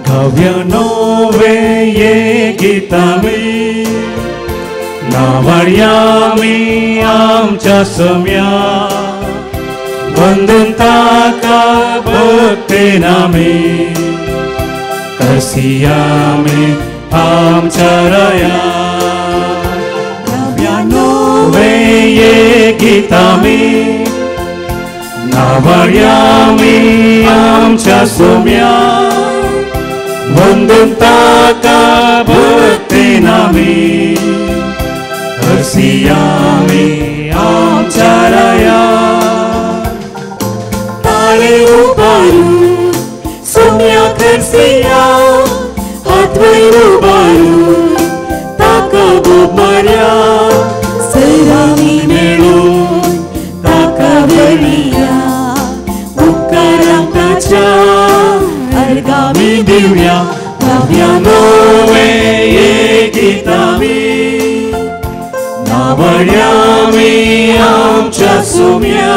काव्य नोवे येगीत आमी नावाळयामी आमच्या सम्या वंदन ताका भक्तेन आमी करसियामी आमच्या रया काव्य नोवे येगीत आमी नावाळयामी आमच्या सम्या वंदन ताका भक्तेन आमी करसियामी आमच्या रया ताळे उबारून सम्या करसिया हात वयर उबारून ताका बोब मारया सैरामी मेळून ताका वेळिया उपकारांक ताच्या अर्गामी दिवया काव्य नोवे येगीत आमी नावाळयामी आमच्या सम्या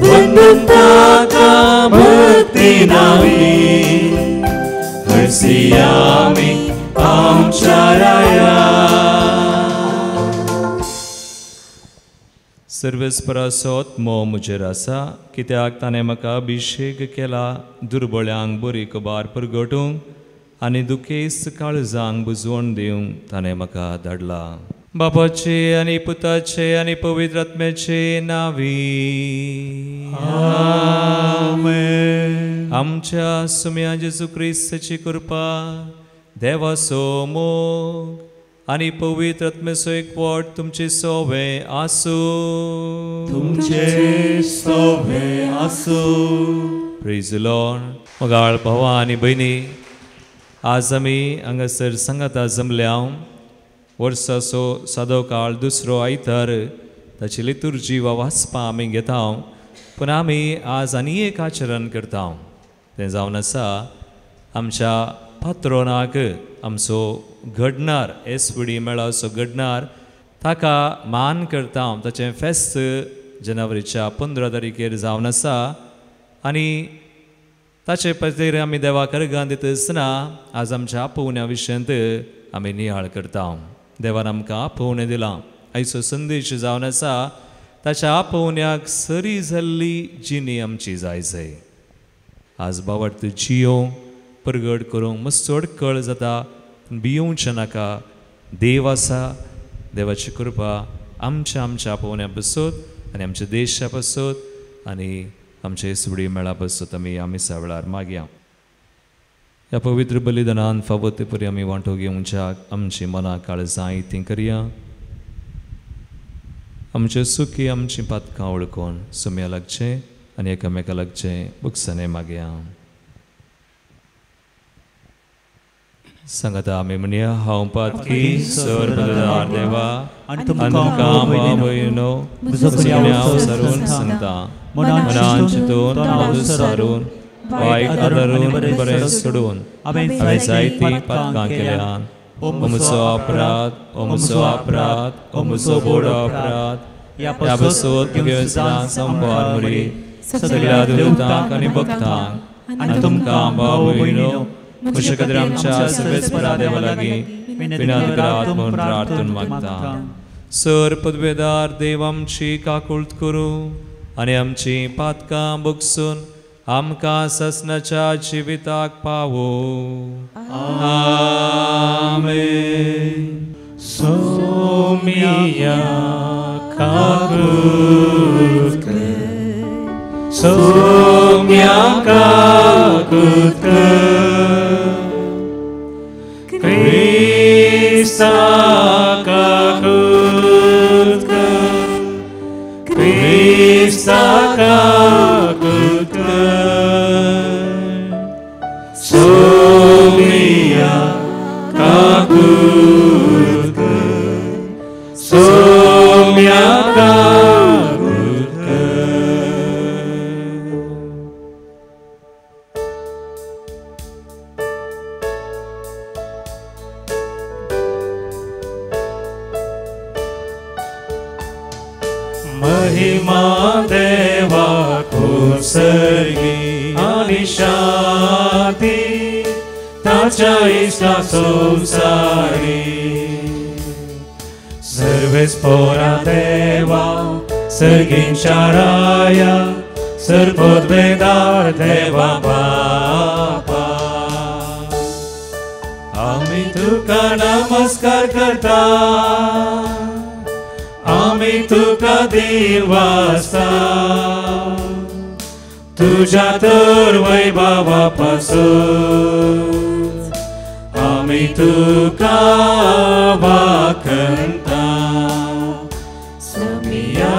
वंदन ताका भक्तेन आमी करसियामी आमच्या रया सर्वेस्परासोत मोह मुजेर आसा कित्याक ताणें म्हाका अभिशेक केला दुर्बळ्यांक बरी खबर परगटूंक आनी दुखेस्त काळजांक बुजवण दिवंक ताणें म्हाका धाडला बापाचे आनी पुताचे आनी पवित्र आत्म्याचे नावी आमेन आमच्या सुम्या जेजू क्रिस्ताची कृपा देवाचो मोग आनी पवित्र आत्म्याचो एकवट तुमचे सोवे आसूं तुमचे सोवे आसूं प्रेज द लॉर्ड मोगाळ भावा आनी भयणी आज आमी हांगासर सांगाता जमल्या वर्साचो सादो काळ दुसरो आयतार ताची लितुर्जी वा वाचपा आमी घेता पूण आमी आज आनी एक आचरण करता तें जावन आसा आमच्या पात्रोनाक आमचो घडणार एसपीडी मेळाचो घडणार ताका मान करता ताचें फेस्त जानेवारीच्या 15 तारीखेर जावन आसा आनी ताचे खातीर आमी देवाक अर्गां दिता आसतना आज आमच्या आपोवण्या विशयांत आमी नियाळ करता देवान आमकां आपोवणें दिलां आयचो संदेश जावन आसा ताच्या आपोवण्याक सरी जाल्ली जिणी आमची जाय जाय आज बाबत जियो परगट करूंक मस्त कळ जाता भियोवचें नाका देव आसा देवाची कृपा आमच्या आपोवण्या पासून आनी आमच्या देशा पासून आनी आमच्या सुडी मेळा पासून आमी आमिसा वेळार मागया ह्या पवित्र बलिदानान फावो ते परी आमी वांटो घेवच्याक आमची मनां काळजां ती करया आमचे सुखी आमची पातकां वळखून सुम्या लागचें आनी एकामेका लागचें बुकसाने मागया सांगता आमी म्हणया हांव पातकी सर बलिदार देवा आनी तुमकां भयणो म्हजो सारून सांगता मनान चिंतून हांव सारून वायट आदारून बरें सोडून हांवें जायतीं पातकां केल्यान ओ म्हजो अपराध ओ म्हजो अपराध ओ म्हजो व्हड अपराध ह्या पासून तुगे संपार मुरी सगळ्या देवतांक आनी भक्तांक आनी तुमकां भाव भयणो म्हजे खातीर आमच्या सर्वेस्परा देवा लागीं विनंती करात म्हूण प्रार्थना मागता सर पदवेदार देव आमची काकुळट करूं आनी आमची पातकां भोगसून आमकां ससनाच्या जिविताक पावो आमेन सोमिया काकुळट सोम्या काकुळट Krista kakutka Krista kakutka Somia kakutka Somia kakutka बापाच्या इष्टा संसारी सर्वेस्पोरा देवा सर्गींच्या राया सर्वोद्वेदार देवा बापा आम्ही तुका नमस्कार करता आम्ही तुका दिवासा तुझ्या तर वैभवापासून आम्ही तुका वाखणता समिया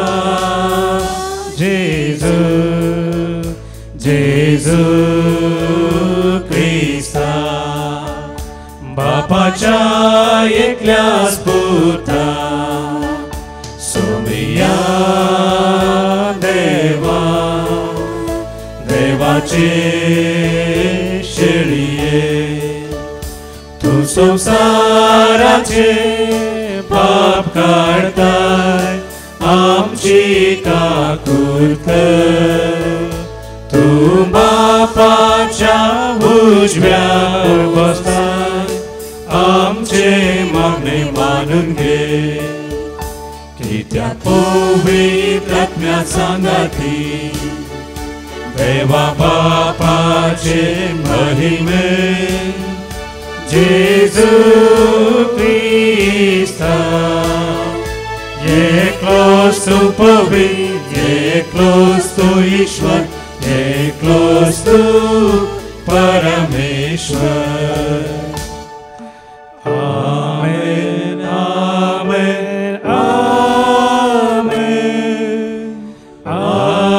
जेजू जेजू क्रिस्ता बापाच्या एकल्याच पुता सोमिया देवा देवाचे शेळिये तू संसाराचे पाप काढताय आमची काकूत कर तू बापाच्या उजव्या बसताय आमचे मागणे मानून घे की त्या पवित्र आत्म्या सांगाती देवा बापाचे महिमे जेजू क्रिस्ता एकलोच तू पवित्र एकलोच तू ईश्वर एकलोच तू परमेश्वर आमेन आमेन आमेन आमेन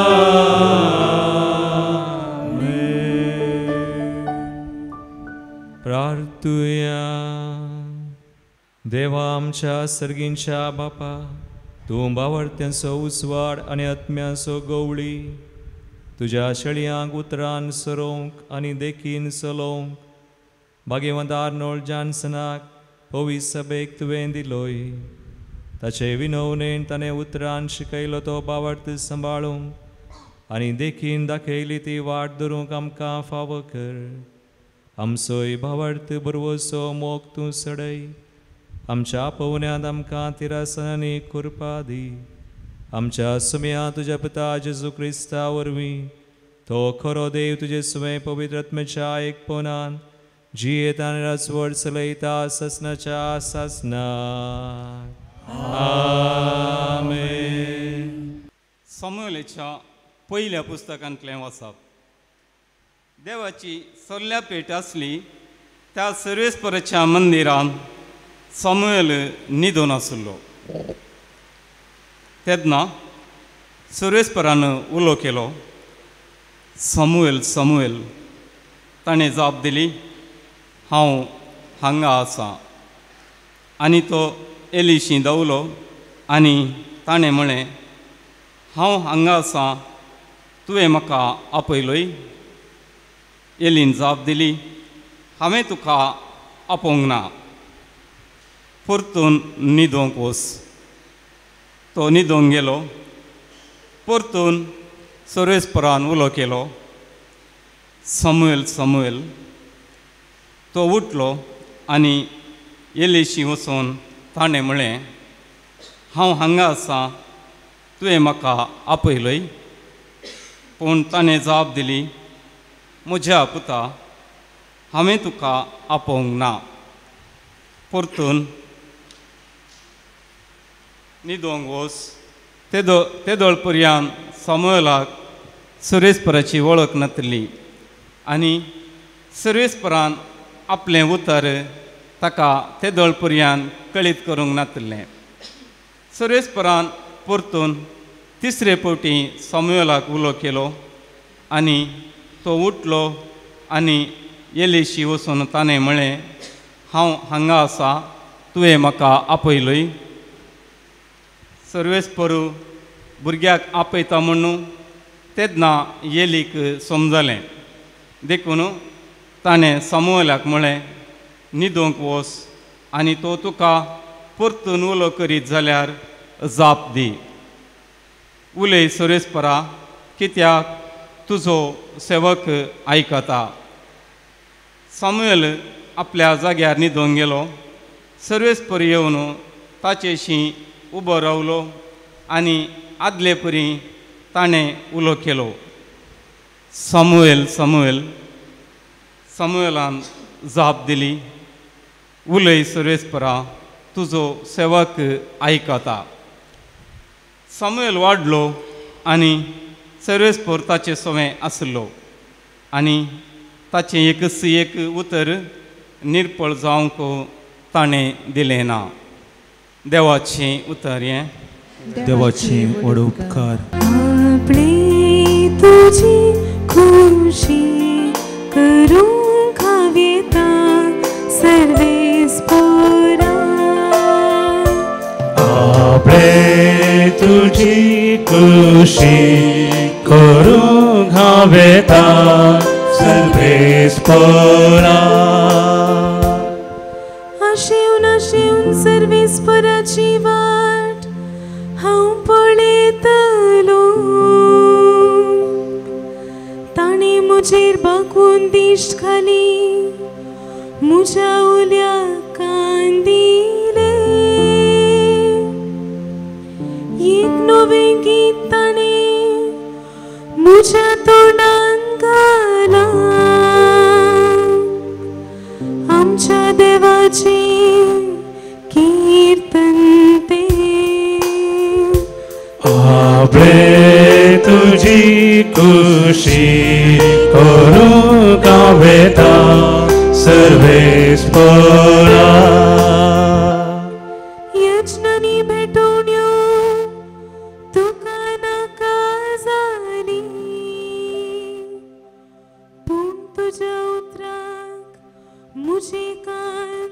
प्रार्थूया देवा आमच्या सर्गींच्या बापा तूं बावरत्यांचो उसवाड आनी आत्म्याचो गवळी तुज्या शेळयांक उतरान सरोंक आनी देखीन चलोवंक भाग्यवंत आर्नोल्ड जॉन्सनाक पवित्र सभेक तुवें दिलोय ताचे विनवणेन ताणें उतरान शिकयलो तो बावर्त सांबाळूंक आनी देखीन दाखयली ती वाट धरूंक आमकां फावो कर आमचोय भावार्थ बरवसो मोग तूं सडय आमच्या पवन्यांत आमकां तिरासनांनी कृपा दी आमच्या सुम्या तुज्या पिता जेजू क्रिस्ता वरवीं तो खरो देव तुजे सुमे पवित्र आत्म्याच्या एकपणान जियेत आनी राजवट चलयता ससनाच्या सासनाक आमेन. समूएलाच्या पयल्या पुस्तकांतलें वाचप. देवाची सल्ल्या पेट आसली त्या सर्वेस्पराच्या मंदिरान समूएल न्हिदून आसलो. तेन्ना सर्वेस्परान उलो केलो, समूएल समूएल. ताणें जाप दिली, हांव हांगा आसां. आनी तो एलीशी धांवलो आनी ताणें म्हळें, हांव हांगा आसां, तुवें म्हाका आपयलोय? एलीन जाप दिली, हांवें तुका आपोवंक ना, परतून न्हिदोंक वच. तो न्हिदोंक गेलो. परतून सर्वेस्परान उलो केलो, समूएल समूएल. तो उठलो आनी एलीशी वचून ताणें म्हळें, हांव हांगा आसां, तुवें म्हाका आपयलोय? पूण ताणें जाप दिली, म्हज्या पुता, हांवें तुका आपोवंक ना, परतून न्हिदोंक वच. तेदोळ पर्यंत समूएलाक सर्वेस्पराची वळख नातली आनी सर्वेस्परान आपलें उतर ताका तेदोळ पर्यंत कळीत करूंक नातलें. सर्वेस्परान परतून तिसरे फावटी समूएलाक उलो केलो आनी तो उठलो आनी एलीशी वचून ताणें म्हळें, हांव हांगा आसां, तुवें म्हाका आपयलोय? सर्वेस्परू भुरग्याक आपयता म्हणून तेन्ना एलीक समजलें. देखून ताणें समूएलाक म्हळें, न्हिदोंक वच आनी तो तुका परतून उलो करीत जाल्यार जाप दी. उलय सर्वेस्परा, कित्याक तुजो सेवक आयकता. समूएल आपल्या जाग्यार न्हिदोंक गेलो. सर्वेस्पर येवन ताचेशी उबो रावलो आनी आदले परी ताणें उलो केलो. समूएलान जाप दिली, उलय सर्वेस्परा, तुजो सेवक आयकता. समूएल वाडलो आनी सर्वेस्पर ताचे सोवें आसलो आनी ताचें एक उतर निर्पळ जावंक ताणें दिलें ना. देवाचें उतर हें. देवाची व्हड उपकार. आपणे तुजी खुशी करूंक हांव येता सर्वेस्परा. आपणे तुजी खुशी करूंक हांव येता सर्वेस्परा. आशेवन सर्वेस्पराची वाट हांव पळयतलो. ताणें म्हजेर बागून दिश्ट घाली, म्हज्या उल्या कान दिले. एक नवें गीत ताणें म्हज्या तोंडान घाला. आमच्या देवाचे कीर्तन तें. आपणे तुजी खुशी करूंक हांव येता सर्वेस्परा. यजनांनी भेटून येवं तुका नाका जाली, पूण तुज्या उतराक म्हजे कान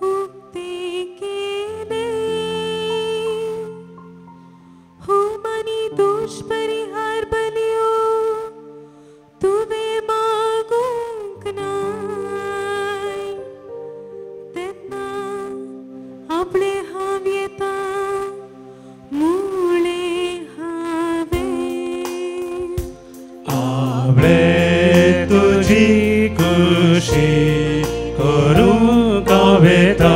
उक्ते केले. होम आनी दोश परिहार बलियो तुवें मागूंक नाय. तेन्ना आपणे हांव येता मुळें हांवें. आपणे तुजी खुशी करूंक हांव येता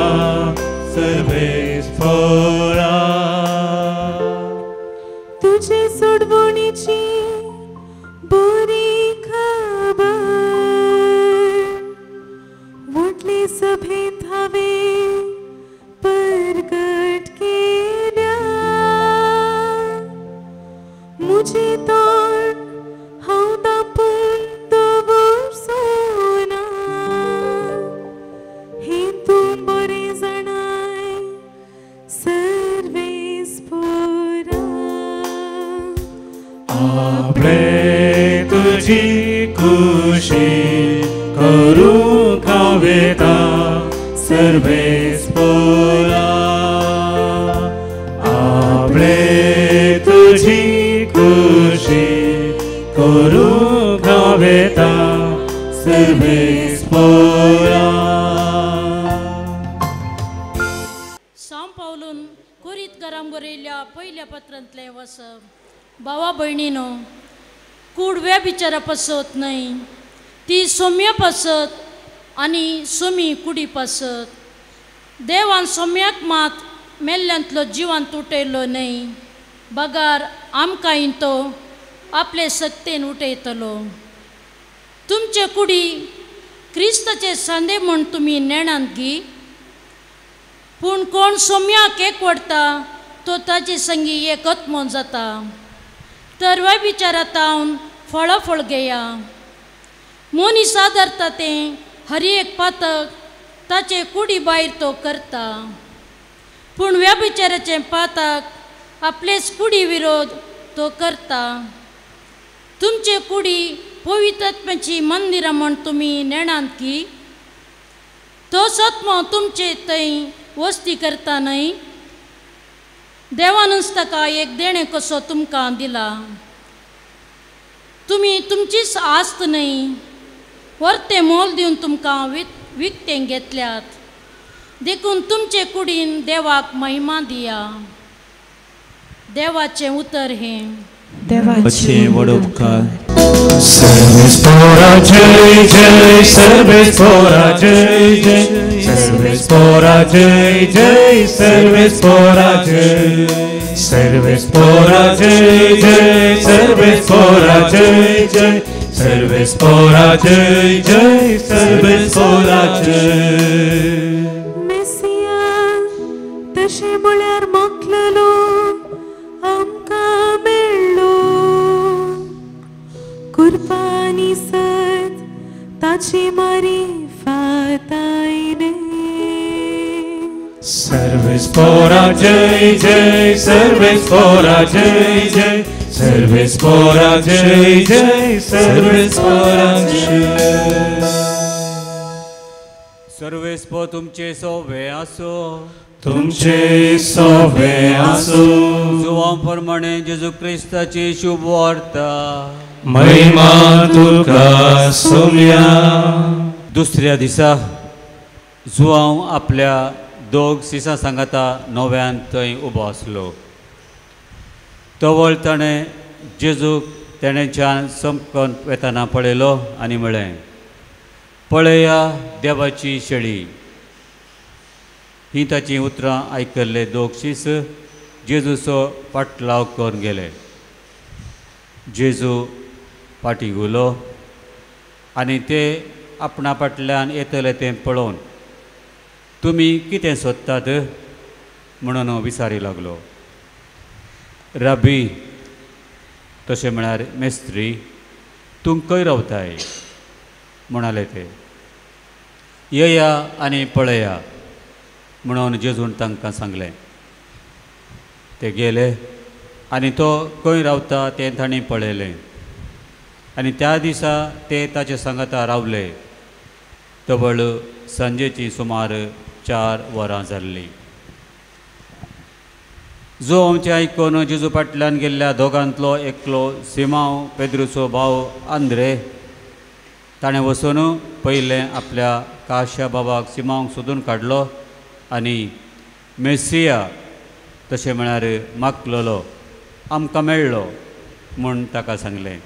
सर्वेस्परा. तुजे सोडवणेची बरी खबर व्हडले सभेंत हांवें परगट केल्या. म्हजें तोंड हांव दापून दवरचों ना, हें तूं बरें जाणाय सर्वेस्परा. आपणे तुजी खुशी करूंक हांव येता सर्वेस्परा. आपणे तुजी खुशी करूंक हांव येता सर्वेस्परा. सांव पावलून कोरीत घरांत बरयल्ल्या पयल्या पत्रांतलें वसप. भावा भयणीनो, कूड बिचारा पसत न्हय, ती सौम्य पसत आनी सोमी कुडी पसत. देवान सौम्याक मात मेल्ल्यांतलो जिवांत उठयलो न्हय, बगार आमकांय तो आपले सक्तेन उठयतलो. तुमचे कुडी क्रिस्ताचे सांदे म्हूण तुमी नेणांत घी, पूण कोण सौम्याक एक वडता तो ताचे संगी एकत म्हूण जाता. तर विचारातावन फळाफळ घेया. मनीस आदारता तें हर एक पातक ताचे कुडी भायर तो करता, पूण व्यभिचाराचें पातक आपलेच कुडी विरोध तो करता. तुमचे कुडी पवित्र आत्म्याची मंदिरां म्हूण तुमी नेणांत की, तोच आत्मो तुमचे थंय वस्ती करता न्हय. देवानच ताका एक देणे कसो तुमकां दिला. तुमी तुमचीच आस्त न्हय, वर्ते मोल दिवन तुमकां विकतें घेतल्यात. देखून तुमचे कुडीन देवाक महिमा दिया. देवाचें उतर हें. देवाचें व्हड उपकार. Servespora jai jai, Servespora jai jai, Servespora jai jai, Servespora jai, Servespora jai jai, Servespora jai jai, Servespora jai jai, Servespora jai. Moesia तशे म्हळ्यार मोखलेलो आमकां मेळ्ळो कुर्बानी सत ताची मारी फातायने Servespora jai jai, Servespora jai jai, Servespora jai jai, Servespora jai. सर्वेस्पो तुमचे सोवे आसो तुमचे सोवे आसो जुवां प्रमाणे जेजू क्रिस्ताची शुभ वार्ता महिमा तुका सोम्या. दुसऱ्या दिसा जुवांव आपल्या दोग सिसां सांगाता नव्यान थंय उबो आसलो. तवळ ताणें जेजूक तेणेच्यान समकन वेताना पळयलो आनी म्हळें, पळया देवाची शेळी. ही ताची उतरां आयकल्ले दोग शीस जेजूचो पाटलाव करून गेले. जेजू फाटीं उलो आनी ते आपणा फाटल्यान येतले तें पळोवन तुमी कितें सोदतात म्हणून विचारी लागलो. राबी तशें म्हळ्यार मेस्त्री, तूं खंय रावताय म्हणाले ते. येया आनी पळया म्हणून जेजून तांकां सांगलें. ते गेले आनी तो खंय रावता तें तांणी पळयलें आनी त्या दिसा ते ताचे सांगाता रावले. तवळ सांजेची सुमार 4 वरां जाल्लीं. जो आमचे आयकून जेजू फाटल्यान गेल्ल्या दोगांतलो एकलो सिमांव पेद्रूचो भाव आंद्रे ताणें वचून पयलें आपल्या काश्या बाबाक सिमांवक सोदून काडलो आनी मेसिया तशें म्हळ्यार मागलोलो आमकां मेळ्ळो म्हूण ताका सांगलें.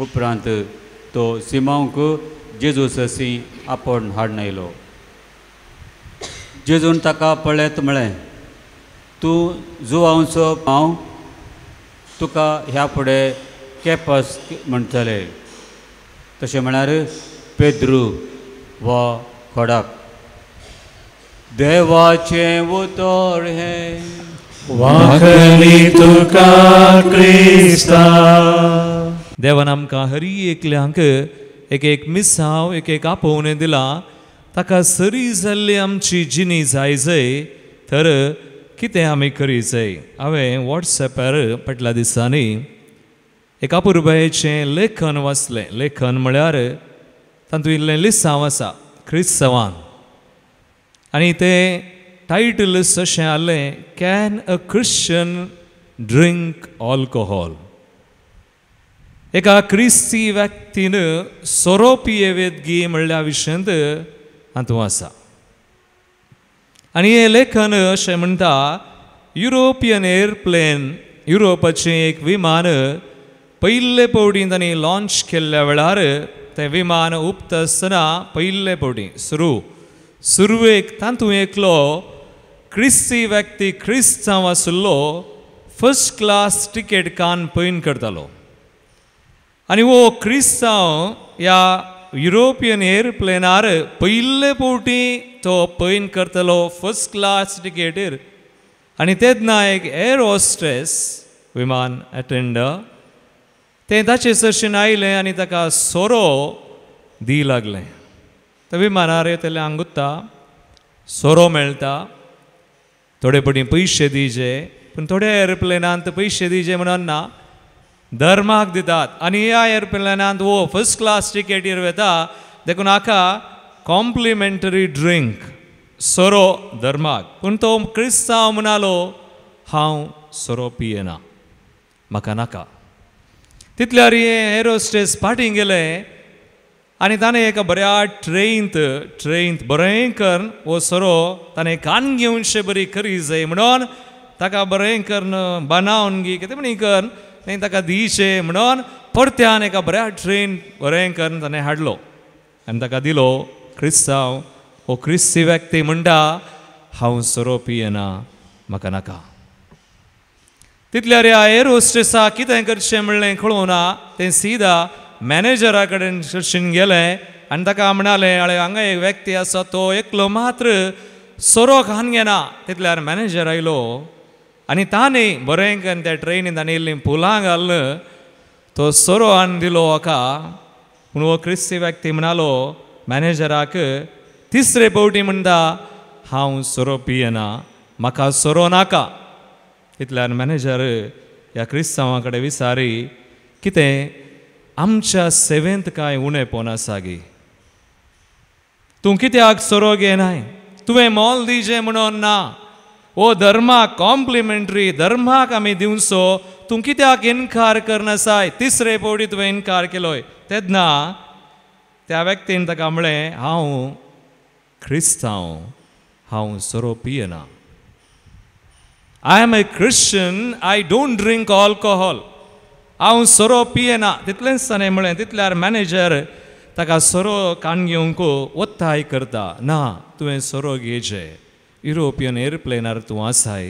उपरांत तो सिमांवक जेजू ससी आपोवन हाडून आयलो. जेजून ताका पळयत म्हळें, तूं जुवांवचो भाव, तुका ह्या फुडें केपस म्हणटले. तशें म्हळ्यार पेद्रू वा खोडाक. देवाचें उतर हें वाखली तुका क्रिस्ता. देवान आमकां हरी एकल्यांक एक मिसांव एक आपोवणें दिलां. ताका सरी जाल्ली आमची जिणी जाय तर कितें आमी करीचंय. हांवें वॉट्सॅपार फाटल्या दिसांनी एक अपुरबायेचें लेखन वाचलें. लेखन म्हळ्यार तातूंत इल्लें लिसांव आसा क्रिस्तवान आनी तें टायटल अशें आसलें, can a Christian drink alcohol. एका क्रिस्ती व्यक्तीन सोरो पियेवेत गी म्हणल्या विशयांत हातूंत आसा. आनी हें लेखन अशें म्हणटा, युरोपियन एअरप्लेन, युरोपाचें एक विमान पयले फावटी तांणी लॉन्च केल्ल्या वेळार तें विमान उपता आसतना पयले फावटी सुरवेक तातूंत एकलो क्रिस्ती व्यक्ती क्रिस्तांव आशिल्लो फर्स्ट क्लास टिकेट कान पयन करतालो. आनी वो क्रिस्तांव ह्या युरोपियन एअरप्लेनार पयले फावटी तो पयन करतलो फर्स्ट क्लास टिकेटीर. आनी तेन्ना एक एअर हॉस्टेस विमान अटेंडर तें ताचे सरशीन आयलें आनी ताका सोरो दी लागलें. त्या विमानार येतले हांगुत्ता सोरो मेळटा, थोडे पटी पयशे दिजे, पूण थोड्या एअरप्लेनांत पयशे दिजे म्हणून ना, धर्माक दितात. आनी ह्या एअरप्लेनांत वो फर्स्ट क्लास टिकेटीर वता देखून हाका कॉम्प्लिमेंटरी ड्रिंक सोरो धर्माक. पूण तो क्रिस्तांव म्हणालो, हांव सोरो पियेना, म्हाका नाका. तितल्यार हे एअर होस्टेस फाटीं गेले आनी ताणें एका बऱ्या ट्रेंत बरें करून वो सोरो ताणें कान घेवनशें बरी करी जाय म्हणून ताका बरें करून बांदावन गी कितें म्हणी कर तें ताका दिशें म्हणून परत्यान एका बऱ्या ट्रेन बरें करून ताणें हाडलो आनी ताका दिलो. क्रिस्तांव हो क्रिस्ती व्यक्ती म्हणटा हांव सोरो पियेना, म्हाका नाका. तितल्यार ह्या एअर होस्टेसा कितें करचें म्हणलें कळोना. तें सीदा मॅनेजरा कडेन चर्चीन गेलें आनी ताका म्हणलें अळे हांगा एक व्यक्ती आसा तो एकलो मात्र सोरो खान घेना. तितल्यार मॅनेजर आयलो आनी ताणें बरें करून त्या ट्रेनीन ताणें इल्ली पुलां घालून तो सोरो हाडून दिलो हाका. पूण हो क्रिस्ती व्यक्ती म्हणालो मॅनेजराक तिसरे फावटी म्हणटा हांव सोरो पियेना, म्हाका सोरो नाका. तितल्यार मॅनेजर ह्या क्रिस्तांवा कडेन विचारी कितें आमच्या सेवेंत कांय उणेपण आसा गे? तूं कित्याक सोरो घेनाय? तुवें मोल दिजें म्हणून ना. ओ धर्माक कॉम्प्लिमेंटरी धर्माक आमी दिवचो, तूं कित्याक इन्कार करनासाय? तिसरे फावटी तुवें इन्कार केलोय. तेन्ना त्या व्यक्तीन ताका म्हणलें हांव क्रिस्तांव, हांव सोरो पियेना. I am a Christian, I don't drink alcohol. हांव सोरो पियेना. तितलेंच ताणें म्हळें. तितल्यार मॅनेजर ताका सोरो कान घेवंक वत्ताय करता. ना, तुवें सोरो घेवचें. युरोपियन एअरप्लेनार तूं आसाय.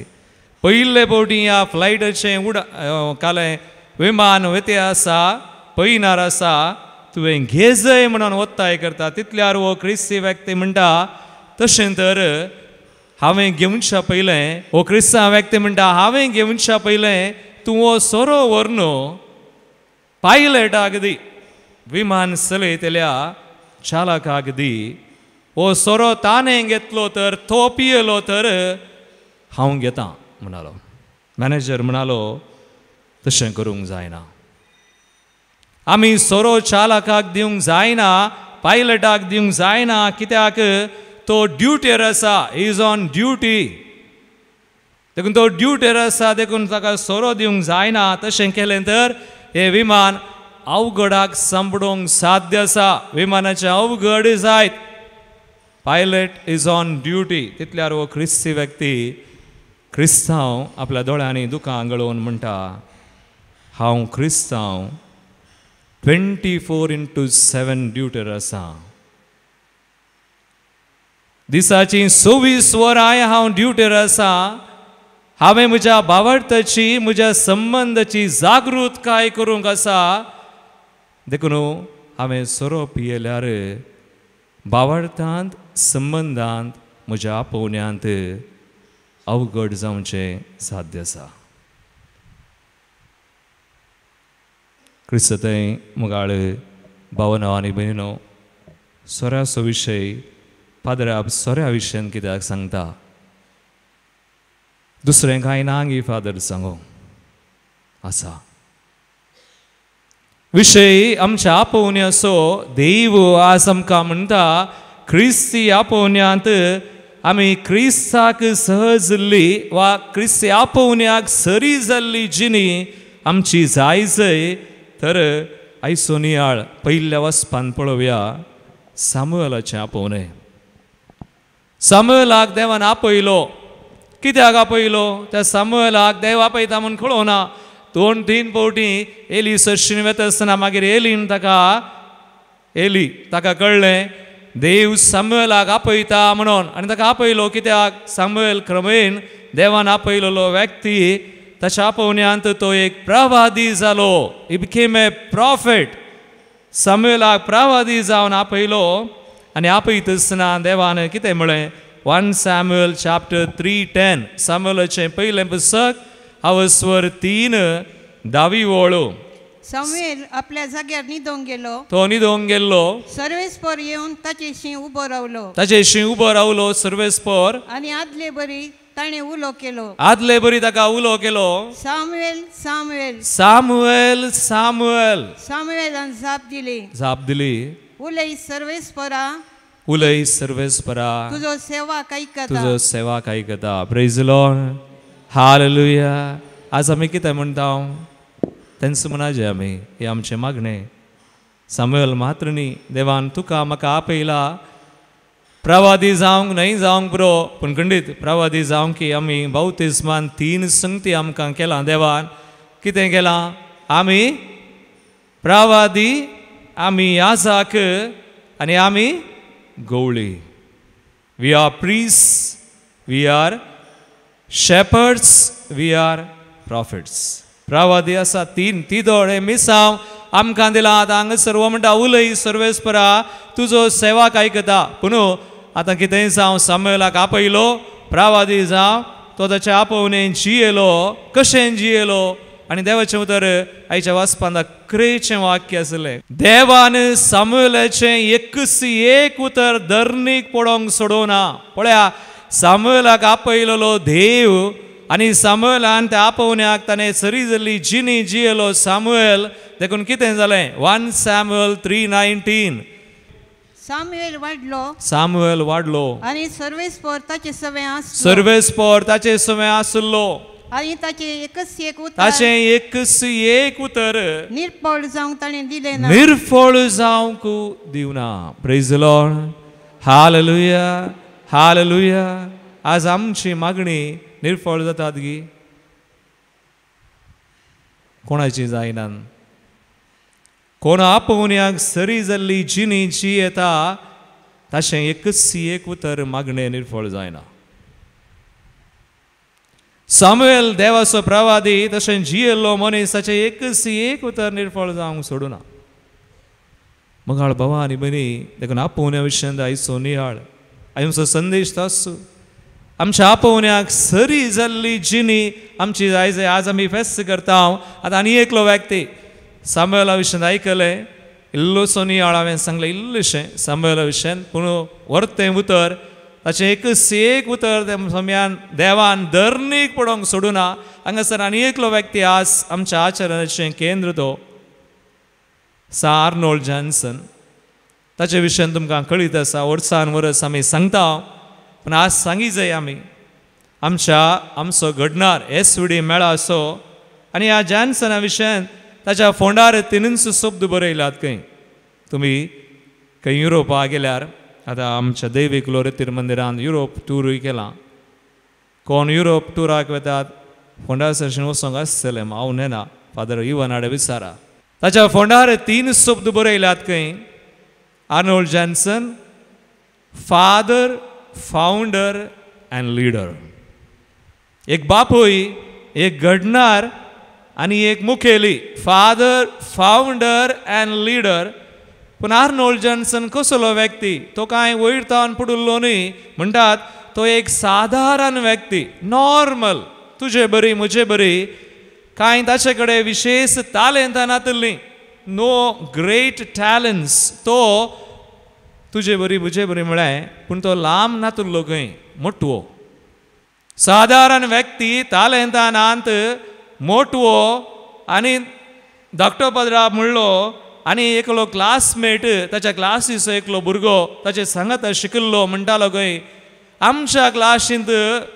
पयले फावटी ह्या फ्लायटीचें कालें विमान वते आसा, पयनार आसा, तुवें घेजय म्हणून वत्ताय करता. तितल्यार हो क्रिस्ती व्यक्ती म्हणटा तशें तर हांवें घेवच्या पयलें, हो क्रिस्तांव व्यक्ती म्हणटा हांवें घेवच्या पयलें तूं हो सोरो व्हरून पायलटाक दी, विमान चलयतल्या चालकाक दी. हो सोरो ताणें घेतलो तर, तो पियेलो तर हांव घेतां म्हणालो. मॅनेजर म्हणालो तशें करूंक जायना. आमी सोरो चालकाक दिवंक जायना, पायलटाक दिवंक जायना. कित्याक तो ड्युटेर आसा, इज ऑन ड्युटी. देखून तो ड्युटेर आसा, देखून ताका सोरो दिवंक जायना. तशें केलें तर हे विमान अवघडाक सांपडोवंक साध्य आसा. विमानाचे अवघड जायत. Pilot is on duty. तितल्यार हो क्रिस्ती व्यक्ती क्रिस्तांव आपल्या दोळ्यांनी दुकां गळोवन म्हणटा हांव क्रिस्तांव 24/7 ड्युटेर आसा. दिसाची 24 वरां हांव ड्युटेर आसा. हांवें म्हज्या भावार्थाची, म्हज्या संबंदाची जागृताय करूंक आसा. देखून हांवें सोरो पियेल्यार भावार्थांत, संबंदांत, म्हज्या आपोवण्यांत अवघड जावचें साध्य आसा. क्रिस्तय मुगाळ भावनो आनी भयणो, सोऱ्याचो विशय फादर सोऱ्या विशयान कित्याक सांगता? दुसरें कांय ना गी फादर सांगो आसा. विशय आमच्या आपोवण्याचो देव आज आमकां म्हणटा क्रिस्ती आपोवण्यांत आमी क्रिस्ताक सहज जाल्ली वा क्रिस्ती आपोवण्याक सरी जाल्ली जिणी आमची जायजय. तर आयचो नियाळ पयल्या वचपान पळोवया सामुएलाचें आपोवणें. सामुएलाक देवान आपयलो. कित्याक आपयलो? त्या सामुएलाक देव आपयता म्हूण कळोना. 2-3 फावटी एली सर्शीन वेता आसतना मागीर ताका कळ्ळें देव सामुएलाक आपयता म्हणून, आनी ताका आपयलो. कित्याक? सामुएल क्रमेन देवान आपयलेलो व्यक्ती ताच्या आपोवण्यांत तो एक प्रवादी जालो. He became a profit. सामुएलाक प्रवादी जावन आपयलो. आनी आपयता आसतना देवान कितें म्हळें? 1 Samuel chapter 3:10 सामुएलाचें पयलें पुस्तक अवस्वर 3 दावी वळो. सामुएल आपल्या जाग्यार न्हिदोंक गेलो. तो न्हिदोंक गेल्लो. सर्वेस्पर येवन ताचेशी उबो रावलो. ताचेशी उबो रावलो सर्वेस्पर. आनी आदले बरी ताणें उलो केलो. आदले बरी ताका उलो केलो. सामुएल सामुएल सामुएल सामुएल. सामुएलान जाप दिली. उलय सर्वेस्परा. उलय सर्वेस्परा. तुजो सेवाक आयकता. तुजो सेवाक आयकता. Praise the Lord. हालेलुया. आज आमी कितें म्हणटा? तेंच म्हणा आमी. हे आमचें मागणें. सामुएल मात्र न्ही. देवान तुका म्हाका आपयला. प्रवादी जावंक न्हय जावंक पुरो, पूण खंडीत प्रवादी जावंक की आमी बावतिस्मान 3 संगती आमकां केलां देवान. कितें केलां? आमी प्रवादी आमी याजक आनी आमी गवळी. We are priest, we are shepherds, we are prophets. प्रवादी आसा ती दोळे मिसांव आमकां दिलात. हांगा सर्व म्हणटा उलय सर्वेस्परा तुजो सेवाक आयकता. पूण आतां कितेंय जावं सामुएलाक आपयलो प्रवादी जावं तो ताच्या आपोवणेन जियेलो. कशें जियेलो आनी देवाचें उतर आयच्या वाचपान क्रेचें वाक्य आसलें. देवान सामुएलाचें एक उतर धरणीक पडोवंक सोडोना. पळया सामुएलाक आपयलेलो देव आनी सामुएलान त्या आपोवण्याक ताणें सरी जाल्ली जिणी जियेलो सामुएल. देखून कितें जालें 1 Samuel 3:19 सामुएल वाडलो आनी सर्वेस्पर ताचे सवे आसलो. सर्वेस्पर ताचे सवे आसलो आनी ताचे एकच उतर निरफळ जावंक ताणें दिलें ना. निरफळ जावंक दिवना. Praise the Lord. Hallelujah, hallelujah. आज आमची मागणी निरफळ जातात गी कोणाची जायना. कोण आपोवण्याक सरी जाल्ली जिणी जी येता तशें एक उतर मागणें निरफळ जायना. सामुएल देवाचो प्रवादी तशें जियेल्लो मनीस ताचें एक उतर निरफळ जावंक सोडूना. मंगाळ भावा आनी भयणी, देखून आपोवण्या विशयान आयचो नियाळ आमचो संदेश तो आसचो. आमच्या आपोवण्याक सरी जाल्ली जिणी आमची आज आमी फेस्त करता. आतां आनी एकलो व्यक्ती सामुएला विशयान आयकलें. इल्लोसो नियाळ हांवें सांगलें इल्लेशें सामुएला विशयान. पूण व्हरतें उतर ताचें एक उतर समयान देवान धरणीक पडोवंक सोडूना. हांगासर आनी एकलो व्यक्ती आज आमच्या आचरणाचें केंद्र तो आर्नोल्ड जॉन्सन. ताचे विशयान तुमकां कळीत आसा. वर्सान वर्स आमी सांगता. पूण आज सांगी जाय आमी आमचो घडणार SVD मेळा असो. आनी ह्या जॉन्सना विशयान ताच्या फोंडार 3 शब्द बरयल्यात. तुमी खंय युरोपाक गेल्यार आतां आमच्या दैवीक लोरेतीर मंदिरांत युरोप टूरूय केलां. कोण युरोप टुराक वतात फोंडा सरशीन वचोंक आसतलें. हांव न्हेना. फादर इवन हाडे विचारा. ताच्या फोंडार 3 शब्द बरयल्यात खंय. Arnold Johnson father, founder and leader. एक बापूय, एक घडणार आनी एक मुखेली. Father, founder and leader. पूण आर्नोल्ड जॉन्सन कसलो व्यक्ती? तो कांय वयर तावन पडुल्लो न्ही. म्हणटात तो एक सादारण व्यक्ती. नॉर्मल तुजे बरी म्हजे बरी. कांय ताचे कडेन विशेष तालेंतां नातलीं. No great टॅलंट्स. तो तुजे बरी म्हजे बरी म्हळें. पूण तो लांब नातुल्लो खंय मोटवो. सादारण व्यक्ती तालेंतां नात मोटवो. आनी धाकटो पदरा म्हणलो. आनी एकलो क्लासमेट ताच्या क्लासीचो एकलो भुरगो ताचे सांगात शिकल्लो म्हणटालो खंय आमच्या क्लासींत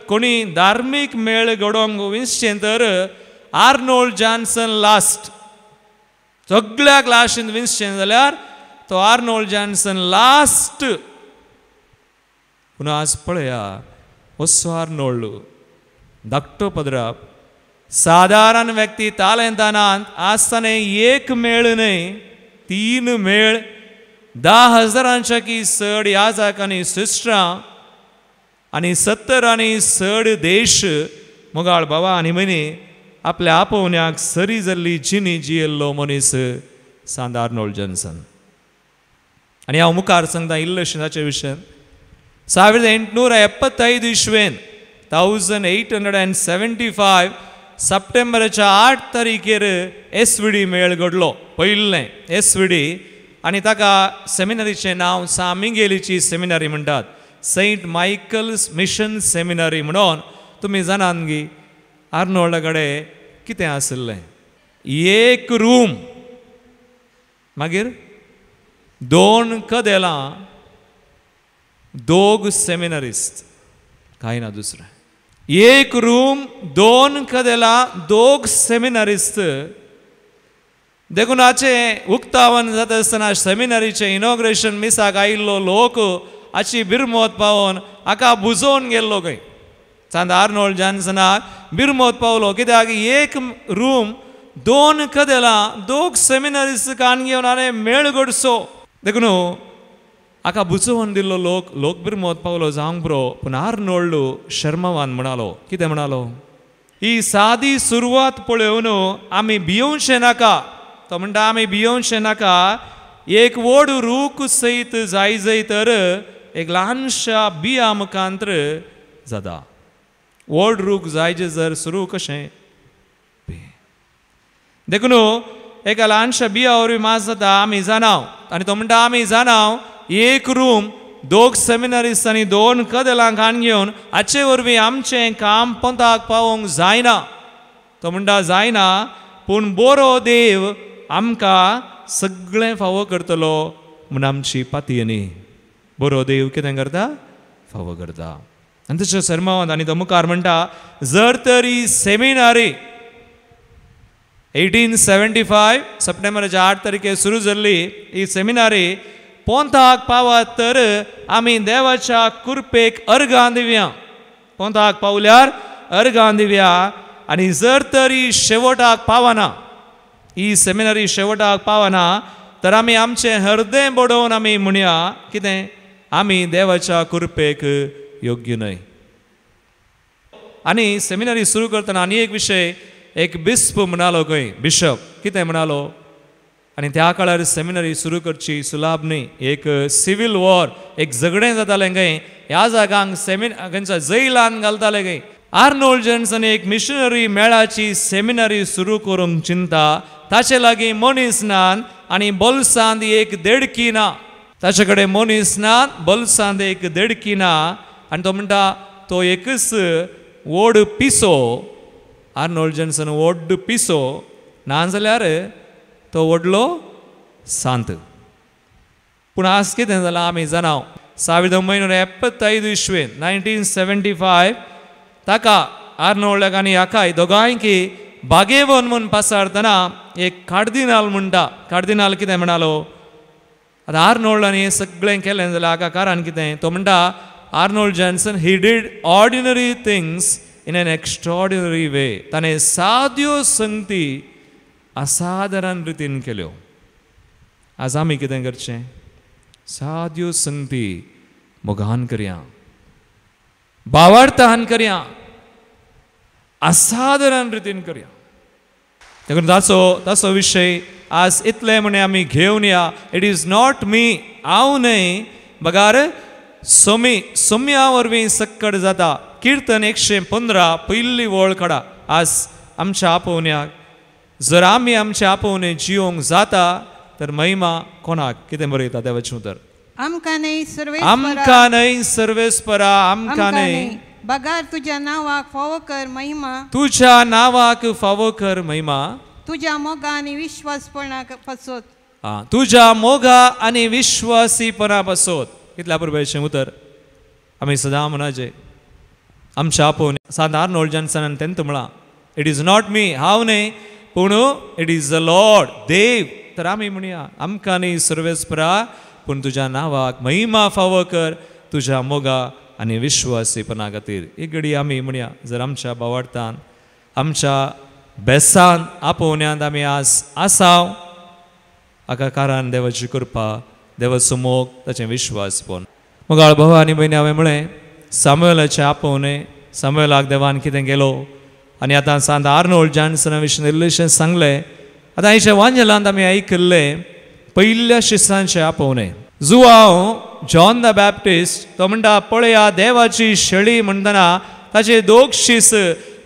कोणी धार्मीक मेळ घडोवंक विंचचें तर आर्नोल्ड जॉन्सन लास्ट. सगळ्या क्लासींत विंचचें जाल्यार तो आर्नोल्ड जॉन्सन लास्ट. पूण आज पळया असो आर्नोल्ड धाकटो पदरा सादारण व्यक्ती तालेंतानांत आसतना एक मेळ न्हय 3 मेळ 10,000 चड याजक आनी सिस्टरां आनी 70 आनी चड देश मोगाळ भावा आनी भयणी आपल्या आपोवण्याक सरी जाल्ली जिणी जियेल्लो मनीस सांत आर्नोल्ड जॉन्सन. आनी हांव मुखार सांगता इल्लेशें ताचे विशयान. 1875 इस्वेन 1875 सप्टेंबराच्या 8 तारीखेर SVD मेळ घडलो. पयलें SVD. आनी ताका सेमिनरीचें नांव सामिंगेलीची सेमिनरी म्हणटात. सेंट मायकल्स मिशन सेमिनरी म्हणून. तुमी जाणात गी आर्नोल्डा कडेन कितें आसलें. एक रूम मागीर 2 कदेलां 2 सेमिनरिस्ट. कांय ना दुसरें. एक रूम 2 कदेलां 2 सेमिनरिस्ट. देखून हाचे उक्तावण जाता आसतना सेमिनरीचे इनॉग्रेशन मिसाक आयिल्लो लोक हाची बिरमोत पावोन हाका बुजोवन गेल्लो खंय. सांत आर्नोल्ड जॉन्सनाक बिरमोत पावलो. कित्याक एक रूम दोन कदेला दोग सेमिनरीस कान घेवन आले मेळ घडसो देखून आका बुचोवन दिल्लो लोक बिर मोत पावलो जावंक बरो पूण आर्नोल्ड शर्मावान म्हणालो कितें म्हणालो ही सादी सुरवात पळोवन आमी भियोवचें नाका तो म्हणटा आमी भियोवचें नाका एक व्हड रूख सयत जाय तर एक ल्हानशा बिया मुखांतर जाता व्हड रूख जायचे जर सुरू कशें देखून एका ल्हानशा बिया वरवीं मास जाता आमी जाणाव आनी तो म्हणटा आमी जाणाव एक रूम दोग सेमिनरीस आनी दोन कदेलां कान घेवन हाचे वरवीं आमचें काम पंथाक पावोवंक जायना तो म्हणटा जायना पूण बरो देव आमकां सगळें फावो करतलो म्हूण आमची पातये न्ही बरो देव कितें करता फावो करता आनी तशें सर्मांत आनी तो मुखार म्हणटा जर तर ही सेमिनारी 1875 सप्टेंबराच्या 8 तारखेर सुरू जाल्ली ही सेमिनारी पोंताक पावात तर आमी देवाच्या कृपेक अर्गां दिवया पोंताक पावल्यार अर्गां दिवया आनी जर तर ही शेवटाक पावना ही सेमिनारी शेवटाक पावना तर आमी आमचें हृदय बडोवन आमी म्हणया कितें आमी देवाच्या कृपेक योग्य न्हय आनी सेमिनारी सुरू करतना आनी एक विशय एक बिस्प म्हणालो खंय बिशप कितें म्हणालो आनी त्या काळार सेमिनारी सुरू करची सुलाभ न्ही एक सिवील वॉर एक झगडें जातालें खंय ह्या जागांक खंयच्या जैलान घालताले खंय आर्नोल्ड जॉन्सन एक मिशनरी मेळाची सेमिनारी सुरू करूंक चिंता ताचे लागीं मनीस नान आनी बोल्सांत एक देडकी ना ताचे कडेन मनीस नात बोल्सांत एक देडकी ना आनी तो म्हणटा तो एकच व्हड पिसो आर्नोल्ड जॉन्सन व्हड पिसो ना जाल्यार तो व्हडलो सांत पूण आज कितें जालां आमी जाणाव 1975 इस्वेन 1975 ताका आर्नोल्डाक आनी हाकाय दोगांयकी बागेवन म्हूण पासारतना एक कार्दिनाल म्हणटा कार्दिनाल कितें म्हणालो आतां आर्नोल्डान हें सगळें केलें जाल्यार हाका कारण कितें तो म्हणटा Arnold Johnson he did ordinary things in an extraordinary way ताणें साद्यो संगती असाधारण रितीन केल्यो आज आमी कितें करचें साद्यो संगती मोगान करया भावार्थान करया असाधारण रितीन करया देखून ताचो विशय आज इतले म्हणे आमी घेवन या इट इज नॉट मी हांव न्हय बगार सोम्या वरवीं सक्कड जाता कीर्तन 115 पयली वळ काडा आज आमच्या आपोवण्याक जर आमी आमच्या आपोवणे जियोंक जाता तर महिमा कोणाक कितें बरयता देवाचें उतर आमकां न्हय सर्वेस्परा आमकां न्हय बगार तुज्या नांवाक फावो कर महिमा तुज्या नांवाक फावो कर महिमा तुज्या मोगा आनी विश्वासपणाक पासोत तुज्या मोगा आनी विश्वासीपणा पासोत कितल्या पुरवेचें उतर आमी सदां म्हणचे आमच्या आपोवणे सांत आर्नोल्ड जॉन्सनान तेंच म्हळां इट इज नॉट मी हांव न्हय पूण इट इज द लॉर्ड देव तर आमी म्हणया आमकां न्हय सर्वेस्परा पूण तुज्या नांवाक महिमा फावो कर तुज्या मोगा आनी विश्वासीपणा खातीर एक घडी आमी म्हणया जर आमच्या भावार्थान आमच्या बेसान आपोवण्यांत आमी आज आसाव हाका कारण देवाची कृपा देवाचो मोग ताचें विश्वासपण मोगाळ भाव आनी भयणी हांवें म्हळें सामुएलाचें आपोवणें सामुएलाक देवान कितें केलो आनी आतां सांत आर्नोल्ड जॉन्सना विशीं इल्लेशें सांगलें आतां हेच्या वांजेलांत आमी आयकल्लें पयल्या शिसांचें आपोवणें जुआंव जॉन द बॅप्टिस्ट तो म्हणटा पळया देवाची शेळी म्हणटना ताचे दोग शीस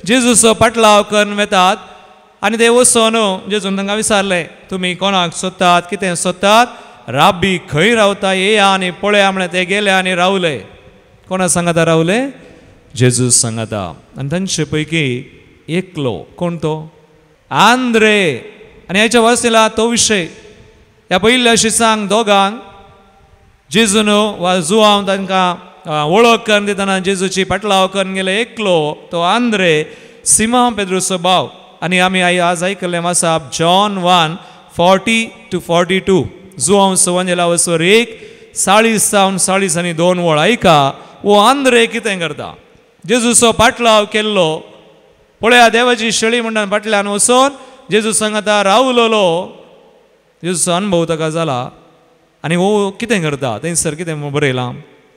जेजूचो पाटलाव करून वेतात आनी ते वचोन जेजून तांकां विचारलें तुमी कोणाक सोदतात कितें सोदतात राबी खंय रावता येया आनी पळया म्हळें ते गेले आनी रावले कोणा सांगाता रावले जेजूस सांगाता आनी तांचे पैकी एकलो कोण तो आंद्रे आनी हेच्या वाचलेला तो विशय ह्या पयल्या शिसांक दोगांक जेजून वा जुआंव तांकां वळख करून दितना जेजूची पाटलाव करून गेले एकलो तो आंद्रे सिमोन पेद्रुचो भाव आनी आमी आज आयकल्लें वाचप जॉन 1:40-42 जुआंव सवंजेला वचोर 1:40-42 वळ आयका वो आंद्रे कितें करता जेजूचो पाटलाव केल्लो पळया देवाची शेळी म्हणून फाटल्यान वचोन जेजू सांगता रावलोलो जेजूचो अनुभव ताका जाला आनी हो कितें करता थंयसर कितें बरयलां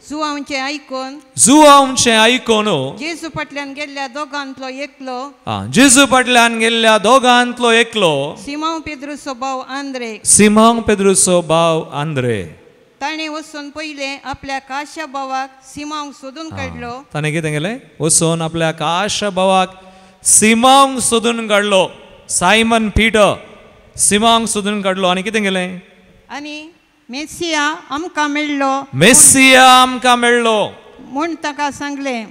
जुआंचे आयकून जुआंचे आयकून जेजू फाटल्यान गेल्ल्या दोगांतलो एकलो जेजू फाटल्यान गेल्ल्या दोगांतलो एकलो सिमोन पेद्रुचो भाव आंद्रे सिमोन पेद्रुचो भाव आंद्रे ताणें वचून पयले आपल्या काश्या भावाक सिमोन सोदून काडलो ताणें कितें केलें वचून आपल्या काश्या भावाक सिमोन सोदून काडलो सायमन पीटर सिमोन सोदून काडलो आनी कितें केलें आनी मेसिया आमकां मेळ्ळो मेसिया आमकां मेळ्ळो म्हूण ताका सांगलें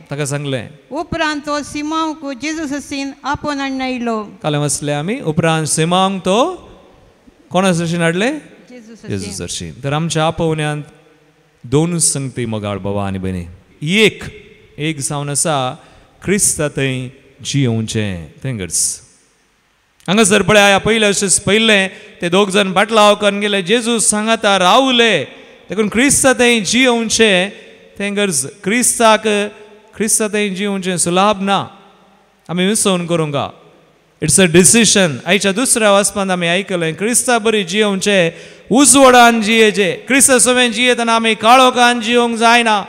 उपरांत तो सिमोनक जेजू ससीन आपोवन हाडून आयलो काले वसले आमी उपरांत सिमोनक तो कोणा सरशीन हाडले जेजू सरशीन तर आमच्या आपोवण्यांत दोन संगती मोगाळ बाबा आनी भयणी एक जावन आसा क्रिस्ता थंय जियोवचें थंयच हांगासर पळय पयले अशेंच पयलें ते दोग जाण बाटलाव करून गेले जेजू सांगता रावले देखून क्रिस्ता थंय जियोवचें तें गरज क्रिस्ता थंय जियोवचें सुलाभ ना आमी विसवून करूंका इट्स अ डिसिशन आयच्या दुसऱ्या वचपांत आमी आयकलें क्रिस्ता बरी जियोवचें उजवडान जियेचें क्रिस्ता समेन जियेतना आमी काळोखान जियोवंक जायना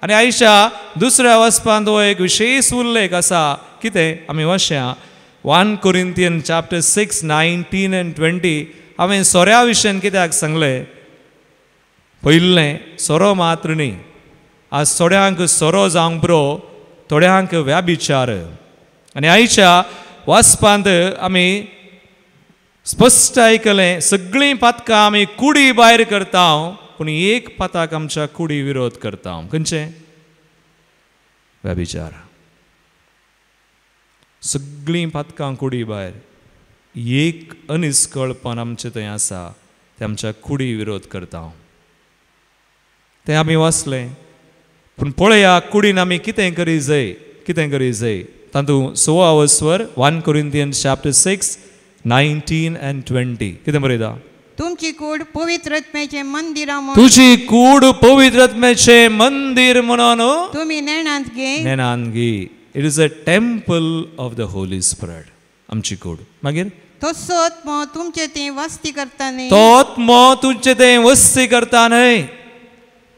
आनी आयच्या दुसऱ्या वचपांत हो एक विशेश उल्लेख आसा कितें आमी वाचया 1 Corinthians chapter 6, 19 and 20 हांवें सोऱ्या विशयान कित्याक सांगलें पयलें सोरो मात्र न्ही आज थोड्यांक सोरो जावंक बरो थोड्यांक व्याभिचार आनी आयच्या वाचपांत आमी स्पश्ट आयकलें सगळीं पातकां आमी कुडी भायर करता पूण एक पाताक आमच्या कुडी विरोध करता खंयचें व्याभिचार सगळीं पातकां कुडी भायर एक अनिस्कळपण आमचें थंय आसा तें आमच्या कुडी विरोध करता तें आमी वाचलें पूण पळया कुडीन आमी कितें करी जाय तातूंत 16 वचवर 1 Corinthians chapter 6, 19 and 20 कितें बरयता तुमची कूड पवित्र आत्म्याचें मंदिर तुजी कूड पवित्र आत्म्याचें मंदिर म्हणून तुमी नेणांत घे it is a temple of the Holy spirit आमची कूड मागीर तसो आत्मो तुमचे थंय वस्ती करता न्ही तो आत्मो तुमचे थंय वस्ती करता न्हय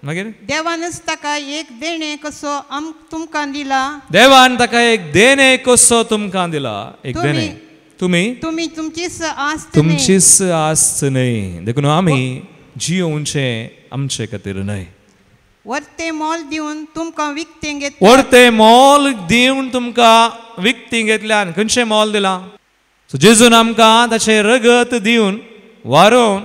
मागीर देवानच ताका एक देणे कसो तुमकां दिला देवान ताका एक देणे कसो तुमकां दिला एक देणे तुमी तुमचीच आस्त न्हय देखून आमी जियोवचें आमचे खातीर न्हय वर्ते मोल दिवन तुमकां विकतें घेतल्यान खंयचें मोल दिलां जेजून आमकां ताचें रगत दिवन वारोवन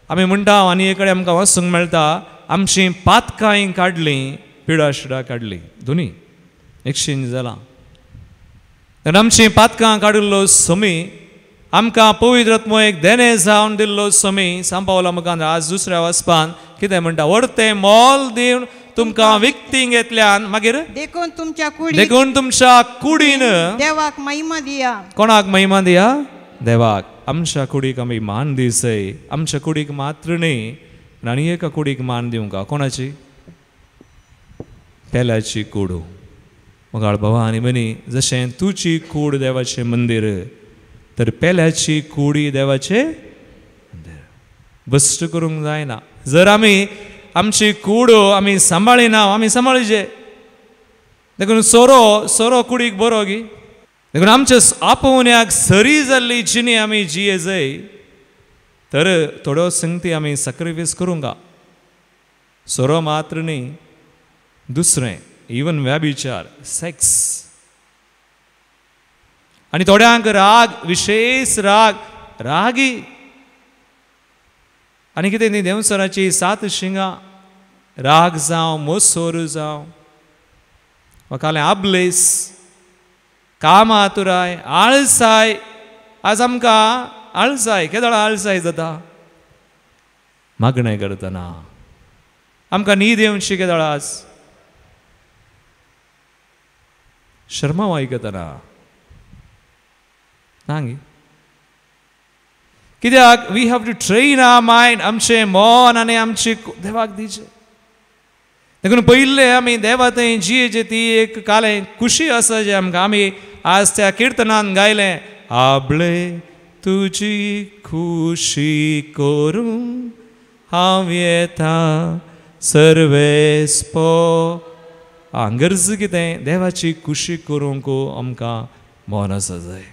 आमी म्हणटा आनी एक कडेन आमकां वाचूंक मेळटा आमची पातकांय काडलीं पिडा शिडा काडली दोनी एक्सचेंज जाला तर आमची पातकां काडिल्लो समी आमकां पवित्र आत्मो एक देणे जावन दिल्लो समी सांपावला मुखार आज दुसऱ्या वचपान कितें म्हणटा व्हरतें मोल दिवन तुमकां विकतीं घेतल्यान मागीर देखून तुमच्या कुडीन देवाक महिमा दिया कोणाक महिमा दिया देवाक आमच्या कुडीक आमी मान दिसय आमच्या कुडीक मात्र न्ही आनी एका कुडीक मान दिवंका कोणाची पेल्याची कूड मोगाळ भावा आनी भयणी जशें तुजी कूड देवाचें मंदीर तर पेल्याची कुडी देवाचें मंदीर बश्ट करूंक जायना जर आमी आमची कूड आमी सांबाळिना आमी सांबाळचे देखून सोरो कुडीक बरो गी देखून आमच्या आपोवण्याक सरी जाल्ली जिणी आमी जिये जाय तर थोड्यो संगती आमी सॅक्रिफायस करूंका सोरो मात्र न्ही दुसरें इवन व्याभिचार सेक्स आनी थोड्यांक राग विशेष रागी आनी कितें न्ही देवसराची 7 शिंगां राग जावं मोसोर जावं वा कालें आबलेस कामातुराय आळसाय आज आमकां आळसाय केदळ आळसाय जाता मागणें करतना आमकां न्हीद येवची केदळ आज शर्मा आयकतना नांगी कित्याक we have to train our mind आमचें मन आनी आमची देवाक दिवचें देखून पयले आमी देवा थंय जियेची ती एक कालें खुशी आसा जे आमकां आमी आज त्या किर्तनान गायलें आपले तुजी खुशी करूं हांव येता सर्वेस्पो. गरज कितें देवाची खुशी करूंक आमकां मन आसा जाय.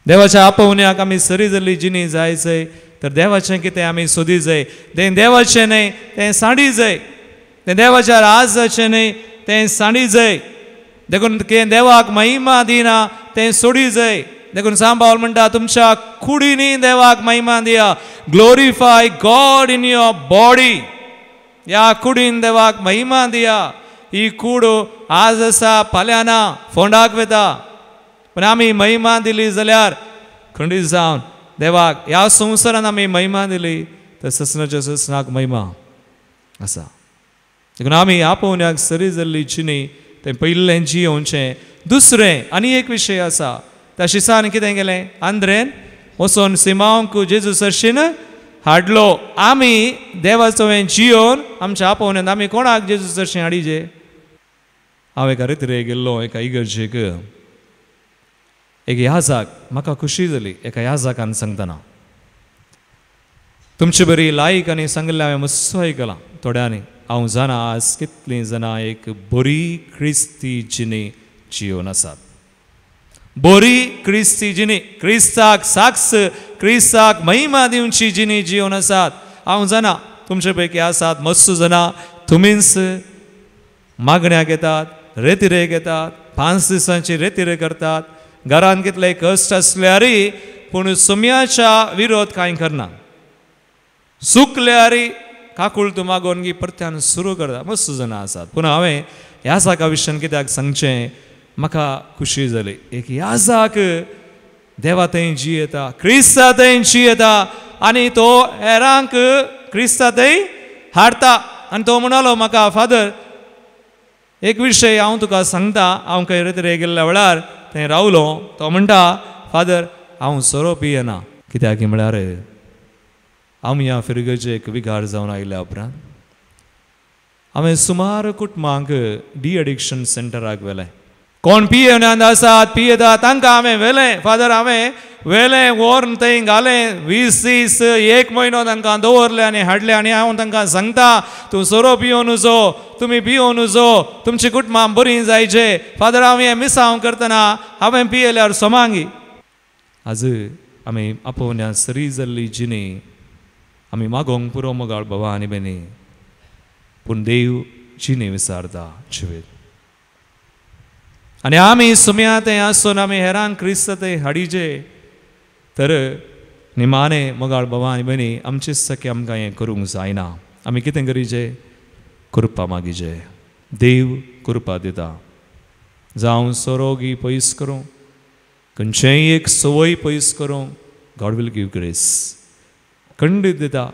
देवाच्या आपोवण्याक आमी सरी जाल्ली जिणी जाय जाय तर देवाचें कितें आमी सोदी जाय. तें देवाचें न्हय तें साडी जाय. तें देवाच्या राज जाचें न्हय तें साडी जाय. देखून देवाक महिमा दिना तें सोडी जाय. देखून सांबाळ म्हणटा तुमच्या कुडींनी देवाक महिमा दिया. Glorify God in your body. ह्या कुडीन देवाक महिमा दिया. ही कूड आज आसा फाल्यां ना फोंडाक वेता. पण आमी महिमा दिली जाल्यार खंडीत जावन देवाक ह्या संवसारान आमी महिमा दिली तर ससनाच्या ससनाक महिमा आसा. देखून आमी आपोवण्याक सरी जाल्ली जिणी तें पयलें जियोवचें. दुसरें आनी एक विशय आसा. त्या शिसान कितें केलें आंद्रेन वचोन सिमांक जेजू सरशीन हाडलो. आमी देवाचो हें जियोन आमच्या आपोवण्यान आमी कोणाक जेजू सरशीं हाडिजे. हांव एका रितीरे गेल्लो एका इगर्जेक. एक याजाक म्हाका खुशी जाली एका याजाकान सांगतना. तुमची बरी लायक आनी सांगलें हांवें मस्सो आयकलां थोड्यांनी. हांव जाणा आज कितलीं जाणां एक बरी क्रिस्ती जिणी जियोन आसात. बरी क्रिस्ती जिणी क्रिस्ताक साक्ष क्रिस्ताक महिमा दिवची जिणी जियोन आसात. हांव जाणा तुमचे पैकी आसात मस्सो जाणां तुमीच मागण्याक येतात रेतिरेक येतात 5 दिसांची रेतिरे करतात. घरान कितले कश्ट असल्यारय पूण सुम्याच्या विरोध कांय करना. सुकल्यारय काकूळ तूं मागोन गी परत्यान सुरू करता. मस्त जाणां आसात. पूण हांवें याजाका विशयान कित्याक सांगचें म्हाका खुशी जाली. एक याजाक देवा थंय जियेता क्रिस्ता थंय जियेता आनी तो हेरांक क्रिस्ता थंय हाडटा. आनी तो म्हणलो म्हाका फादर एक विशय हांव तुका सांगता. हांव खंय तरी गेल्ल्या वेळार थंय रावलो. तो म्हणटा फादर हांव सोरो पियेना. कित्याक म्हळ्यार हांव ह्या फिरगेचेक विकार जावन आयल्या उपरांत हांवें सुमार कुटुंबांक डी एडिक्शन सेंटराक व्हेलें. कोण पियेनात आसात पियेतात तांकां हांवें व्हेलें. फादर हांवें व्हेलें व्हरून थंय घालें 20 दीस 1 म्हयनो तांकां दवरलें आनी हाडलें. आनी हांव तांकां सांगता तूं सोरो पियोन उजो तुमी पियोन उजो तुमची कुटुंबां बरीं जायचे. फादर हांव हें मिसांव करतना हांवें पियेल्यार सोमांगी. आज आमी आपोवण्या सरी जाल्ली जिणी आमी मागोंक पुरो मोगाळ बाबा आनी बेनी. पूण देव जिणी विचारता जिवीत. आनी आमी सुम्या थंय आसून आमी हेरांक क्रिस्त थंय हाडिजे तर निमाणें मोगाळ बाबा आनी बेनी आमचे सखे आमकां हें करूंक जायना. आमी कितें करीचे कृपा मागिजे. देव कृपा दिता. जावं सोरोगी पयस करूं खंयचेय एक सवय पयस करूं गॉड वील गीव ग्रेस खंडीत दिता.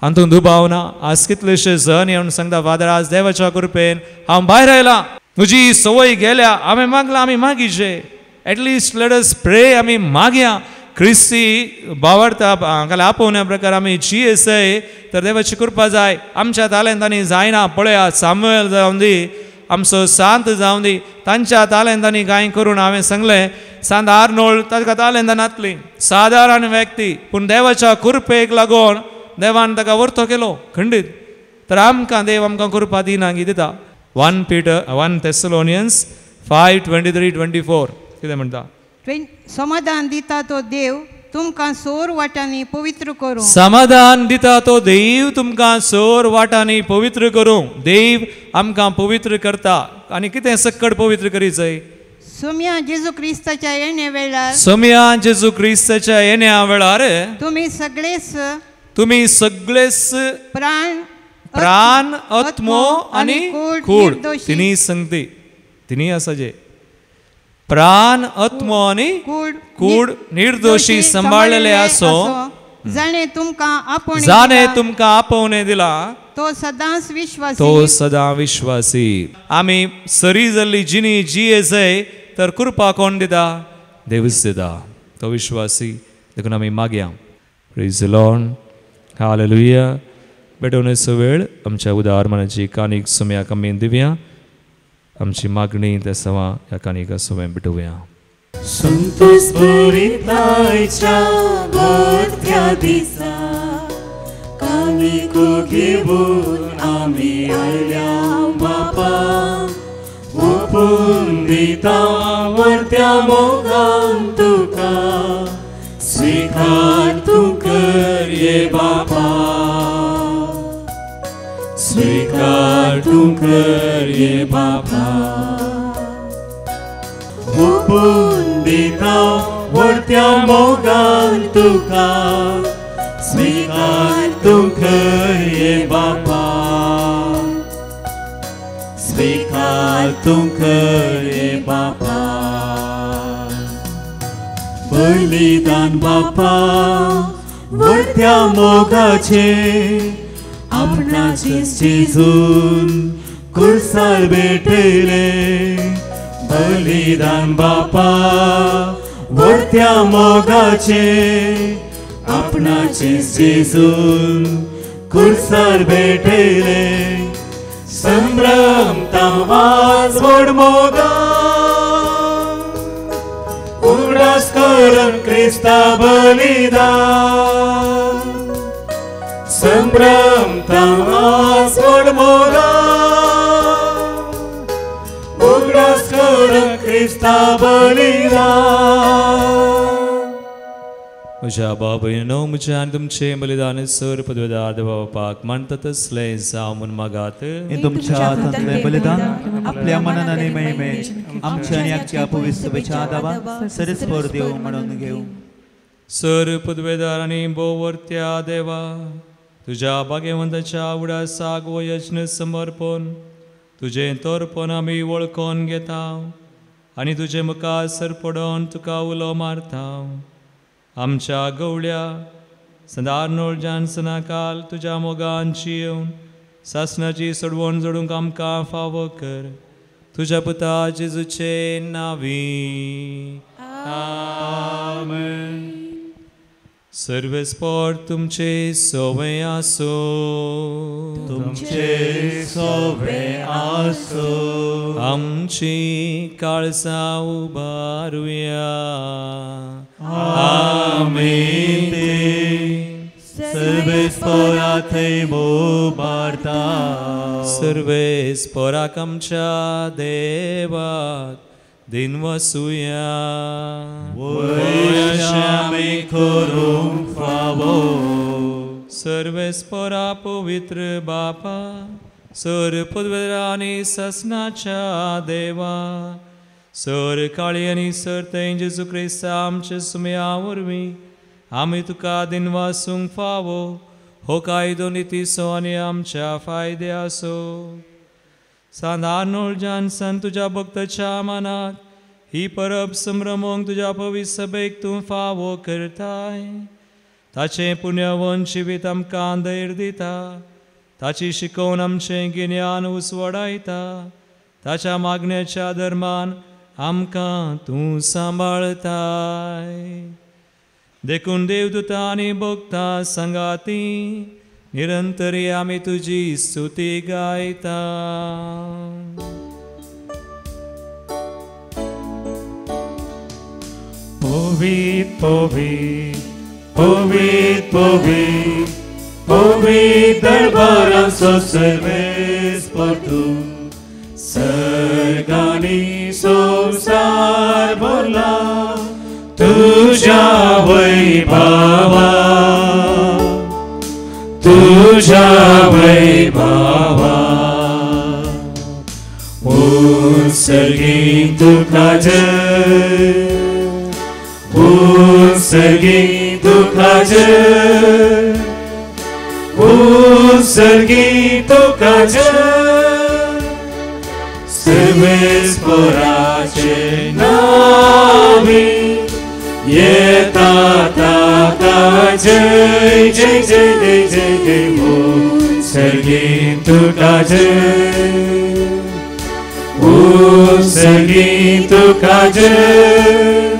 हातूंत दुबाव ना. आज कितलेशे जण येवन सांगता फादर आज देवाच्या कृपेन हांव भायर आयलां. तुजी सवय गेल्या हांवें मागलां आमी मागिचे. एटलिस्ट लेट अस प्रे आमी मागया. क्रिस्ती बावडता हांकां आपोवण्या प्रकार आमी जियेसय तर देवाची कृपा जाय. आमच्या तालेंतांनी जायना. पळया सामुएल जावं दी आमचो सांत जावं दी तांच्या तालेंतांनी कांय करून हांवें सांगलें सांत आर्नोल्ड ताका तालेंतां नातली सादारण व्यक्ती पूण देवाच्या कृपेक लागून देवान ताका वर्तो केलो खंडीत. तर आमकां देव आमकां कृपा दिना की दिता. 1 Thessalonians 5:23-24 कितें म्हणटा समाधान दिता तो देव तुमकां सोर वाटांनी पवित्र करूं. समाधान दिता तो देव तुमकां सोर वाटांनी पवित्र करूं. देव आमकां पवित्र करता. आनी कितें सक्कड पवित्र करीचंय सोम्या जेजू क्रिस्ताच्या येण्या वेळार सोम्या जेजू क्रिस्ताच्या येण्या वेळार तुम्ही सगळेच प्राण आत्मो आनी कूड तिनी सांगती तिनी आसा जे प्राण आत्मो आनी कूड निर्दोशी सांबाळलेले आसो जाणे तुमकां आपोवणे दिला तो सदां विश्वासी. आमी सरी जाल्ली जिणी जियेसय तर कृपा कोण दिता देवच दिता तो विश्वासी. देखून आमी मागया. Praise the Lord. हालेलुया. बेटवणेचो वेळ आमच्या उदार मनाची कानीक सुम्याक आमी दिवया. आमची मागणी त्या सवा ह्या कानिका सुम्या भेटुया. संतोष बरितायच्या मोठ्या दिसा कानिको घेऊन आम्ही आयल्या बापा ओपून दिता वरत्या मोगान तुका स्वीकार तू कर ये बापा स्वीकार तू कर ये बापा ओपून दिता वरत्या मोगान तुका स्वीकार तू कर ये बापा स्वीकार तू कर ये बापा बलिदान बापा वरत्या मोगाचे आपणाचे शिजून कुर्सार भेटले बलिदान बापा वरत्या मोगाचे आपणाचे शिजून कुर्सार भेटले संभ्रम तावाज व्हड मोगा उगडास करून क्रिस्ता बलिदान संभ्रम तावाज व्हड मोगा उगडास करून क्रिस्ता बलिदान म्हज्या बाबयनो म्हज्यान तुमचे बलिदान सर पदवेदार देवापाक मानतात असले जावून मागात हे तुमच्या हातांतले बलिदान आपल्या मनान आनी महिमेन आमच्या आनी आख्या पवित्र सभेच्या दावा सरस्पर देव म्हणून घेऊ सर पदवेदार आनी बोवर्त्या देवा तुझ्या भाग्यवंताच्या उडासाक वो यज्ञ समर्पण तुझे तोरपण आमी वळखून घेता आनी तुजे मुखार सरपडोन तुका उलो मारता आमच्या गवळ्या सदार्नोळ जानसना काल तुझ्या मोगांची येवन सासनाची सोडवण जोडूंक आमकां फावो कर तुझ्या पुता जेजूचे नावी आमेन सर्वेस्पर तुमचे सोवे आसो तुमचे सोवे आसो आमची काळसा उबारुया आमेन सर्वेस्परा थंय मोबारता सर्वेस्पराक आमच्या देवाक दिन वसूया वयशामे करूंक फावो सर्वेस्परा पवित्र बापा सर पदवेदार आनी ससनाच्या देवा सर काळी आनी सर तें जेजू क्रिस्त आमचे सुमया वरवीं आमी तुका दिन वासूंक फावो हो कायदो नितीसो आनी आमच्या फायद्यासो सांदार्नोळ जानसन तुझ्या भक्ताच्या मनात ही परब संभ्रमोंक तुझ्या पवित्र सभेक तूं फावो करताय ताचें पुण्यवन जिवीत आमकां धैर्य दिता ताची शिकोवन आमचें गिन्यान उसवडायता ताच्या मागण्याच्या धर्मान आमकां तूं सांबाळताय देखून देवदूता आनी भक्तां संगाती निरंतरी आमी तुजी स्तुती गायता पवित्र पवित्र पवित्र पवित्र पवित्र दरबाराचो सर्वेस्पर तूं सर्गांनी संसार भरला तुझ्या वैभवा तुझ्या वैभवा उत्सर्गी तुका जय उत्सर्गी तुका जय उत्सर्गी तुका जय सर्वेस्पराचे नावी येता ताका जय जय जय जय जय जय उत्सर्गी तुका जय उत्सर्गी तुका जय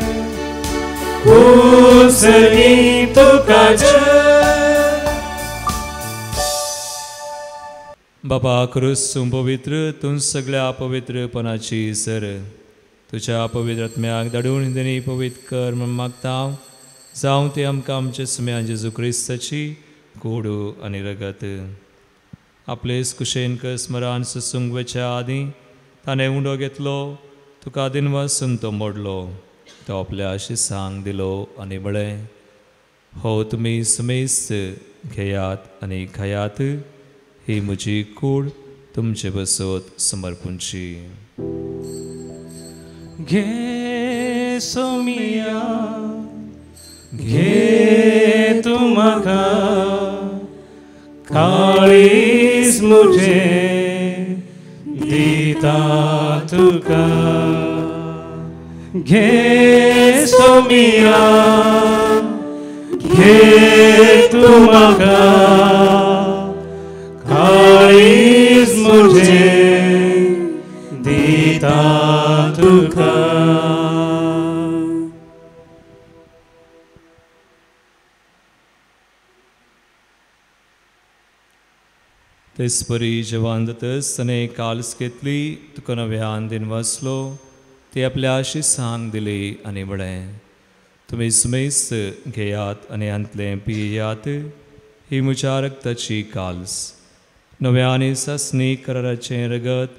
उत्सर्गी तुका जय बाबा क्रूस पवित्र तूं सगळ्या पवित्रपणाची सर तुझ्या पवित्र आत्म्याक धाडून दिनी पवित्र कर म्हूण मागता जावं ती आमकां आमच्या सुम्या जेजू क्रिस्ताची कोडू आनी रगत. आपलेच कुशेन स्मरण सुसूंक वेच्या आदीं ताणें उंडो घेतलो, तुका दिनवासून तो मोडलो, तो आपल्या शिसांक दिलो आनी म्हळें, हो तुमी सुमेस्त घेयात आनी खायात, ही म्हजी कूड तुमचे बसत समर्पूंची. घे सोमिया घे तू म्हाका, काळीज मुझे दिता तुका. घे सोमिया घे तू म्हाका, काळीज मुझे दिता तुका. तेच परी जेवण जातच ताणें काल्स घेतली, तुका नव्यान दिन वाचलो, ती आपल्या शिसांक दिली आनी म्हळें, तुमी सुमेस्त घेयात आनी अंतलें पियेयात, ही म्हज्या रक्ताची काल्स, नव्या आनी सासणी कराराचें रगत,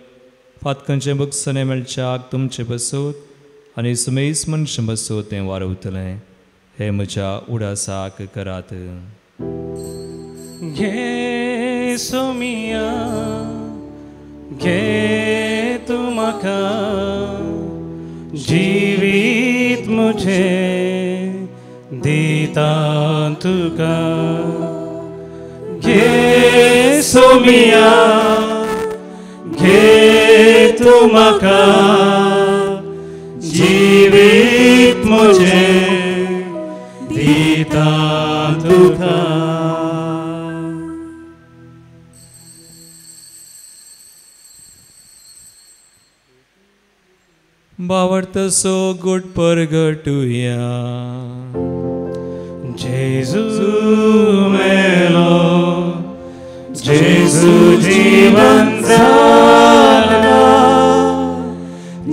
फातकांचें बुकसणें मेळच्याक तुमचें बसत आनी सुमेस्त मनशां बसत तें वारवतलें, हें म्हज्या उडासाक करात. घे सोमिया घे तू म्हाका, जिवीत मुझे दिता तुका. घे सोमिया घे तू म्हाका, जिवीत मुझे दिता तुका. बावडतसो गोड परगटुया. जेजू मेलो, जेजू जीवन जाला,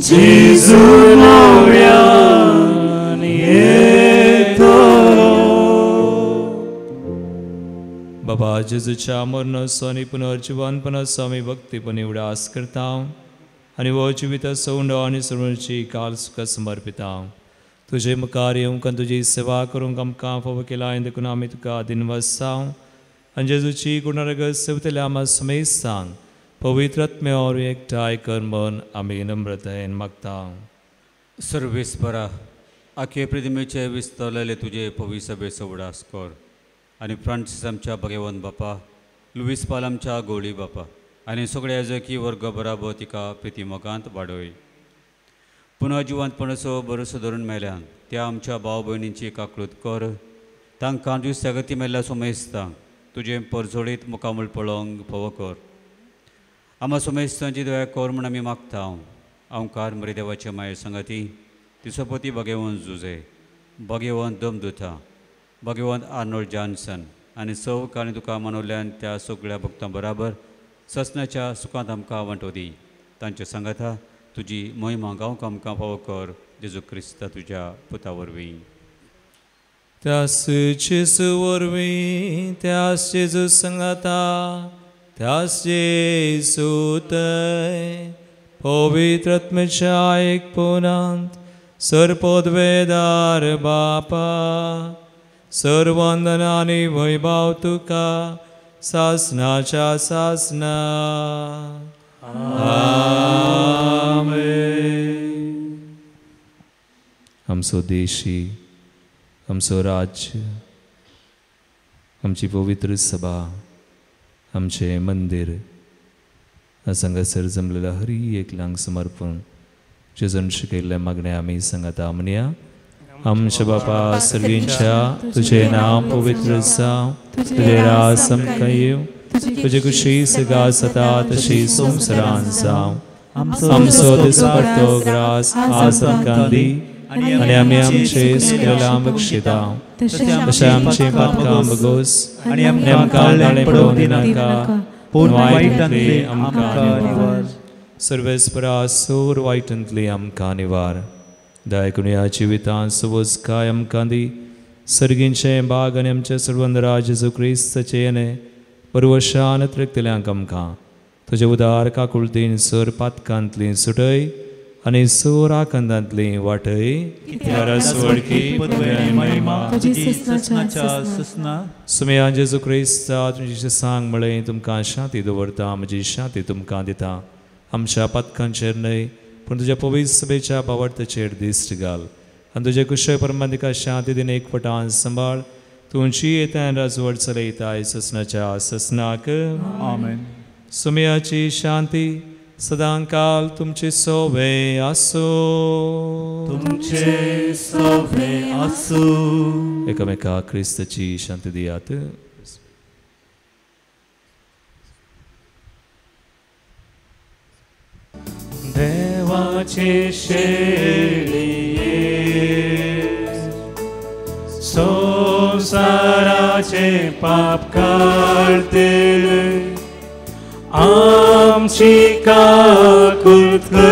जेजू नव्यान येतो. बाबा जेजूच्या मरणाचो आनी पुनर्जिवनपणाचो आमी भक्तीपणी उडास करता आनी वो जिविताचो उंडो आनी सर्वांची काल सुखां समर्पिता. तुजे मुखार येवंक आनी तुजी सेवा करूंक आमकां फावो केला, देखून आमी तुका दिनवासांव आनी जेजूची गुणरगत सेवतल्या आमा समेस्त सांग पवित्र आत्म्यावर एकठांय कर म्हूण आमी नम्रतायेन मागता. सर्वेस्परा आखे प्रतिमेचे विस्तरलेले तुजे पवित्र सभेचो उडास कर आनी फ्रांसीस आमच्या भगवंत बापा, लुईस पाल आमच्या गोळी बापा आनी सगळे येजकी वर्ग बराबर तिका प्रितीमोगांत वाडय. पुनर्जिवंतपणाचो भरोसो धरून मेल्यान त्या आमच्या भाव भयणींची काकूळट कर, तांकां दुसऱ्यागती मेल्ल्या सोमेस्तांक तुजे परजोडीत मुखामूळ पळोवंक फावो कर. आमा सोमेस्तांची दया कर म्हूण आमी मागता. ओंकार मरे देवाचे माये संगती, तिसोपती भगवंत जुजे, भगवंत दमदुता, भगवंत आर्नोल्ड जॉन्सन आनी सौ काणी तुका मनवल्यान त्या सगळ्या भक्तां बराबर ससनाच्या सुखांत आमकां वांटो दी. तांच्या सांगाता तुजी महिमा गांवक आमकां फावो कर, जेजू क्रिस्ता तुज्या पुता वरवीं. त्यास जेजू वरवीं, त्यास जेजू सांगाता, त्यास जेजू थंय पवित्र आत्म्याच्या एकपणांत सरपदवेदार बापा, सर्वंदन आनी वैभव तुका सासनाच्या सासना. आमेन. आमचो देशी, आमचो राज्य, आमची पवित्र सभा, आमचे मंदिर हांगासर जमलेल्या हरी एकल्यांक समर्पण जेजून शिकयल्ले मागणे आमी सांगता म्हणया. आमच्या बापा सर्वींच्या तुझे नाम पवित्र जावं, तुझे राज आमकां येवं, तुझे कुशी सगा जाता तशी संवसारांत जावं. आमचो दिसपट्टो ग्रास आज आमकां दी आनी आमी आमचे सुकलेल्यांक बक्षिता, तशें आमची पातकां बगोस आनी आमकां नाळे पडोवंक दिनाका, पूण वायटांतले आमकां निवार. सर्वेस्परा सोर वायटंतली आमकां निवार दायकुनिया जिवितां सुवोज काय आमकां दी सर्गींचे बाग आनी आमचे सर्वंदरा जेजू क्रिस्ताचे येणे परवशान त्रिकतल्यांक आमकां तुजे उदार काकुळतीन सर पातकांतली सुटय आनी सोर आकंदांतली वाटय सुमया जेजू क्रिस्ता तुमचे सांग म्हळें तुमकां शांती दवरता म्हजी शांती तुमकां दिता आमच्या पथकांचेर न्हय पूण तुज्या पवित्र सभेच्या बावडतेचेर दिश्ट घाल आनी तुजे कुशय परमादिका शांती दिन एकवटान सांबाळ तुमची येता राजवट चलयताय ससनाच्या ससनाक आमेन. सुमयाची शांती सदांकाल तुमचे सोबे आसो तुमचे सोबे आसो. एकामेका क्रिस्ताची शांती दियात. देवाचे शेळिये संसाराचे पाप काढतील आमची काकुळत कर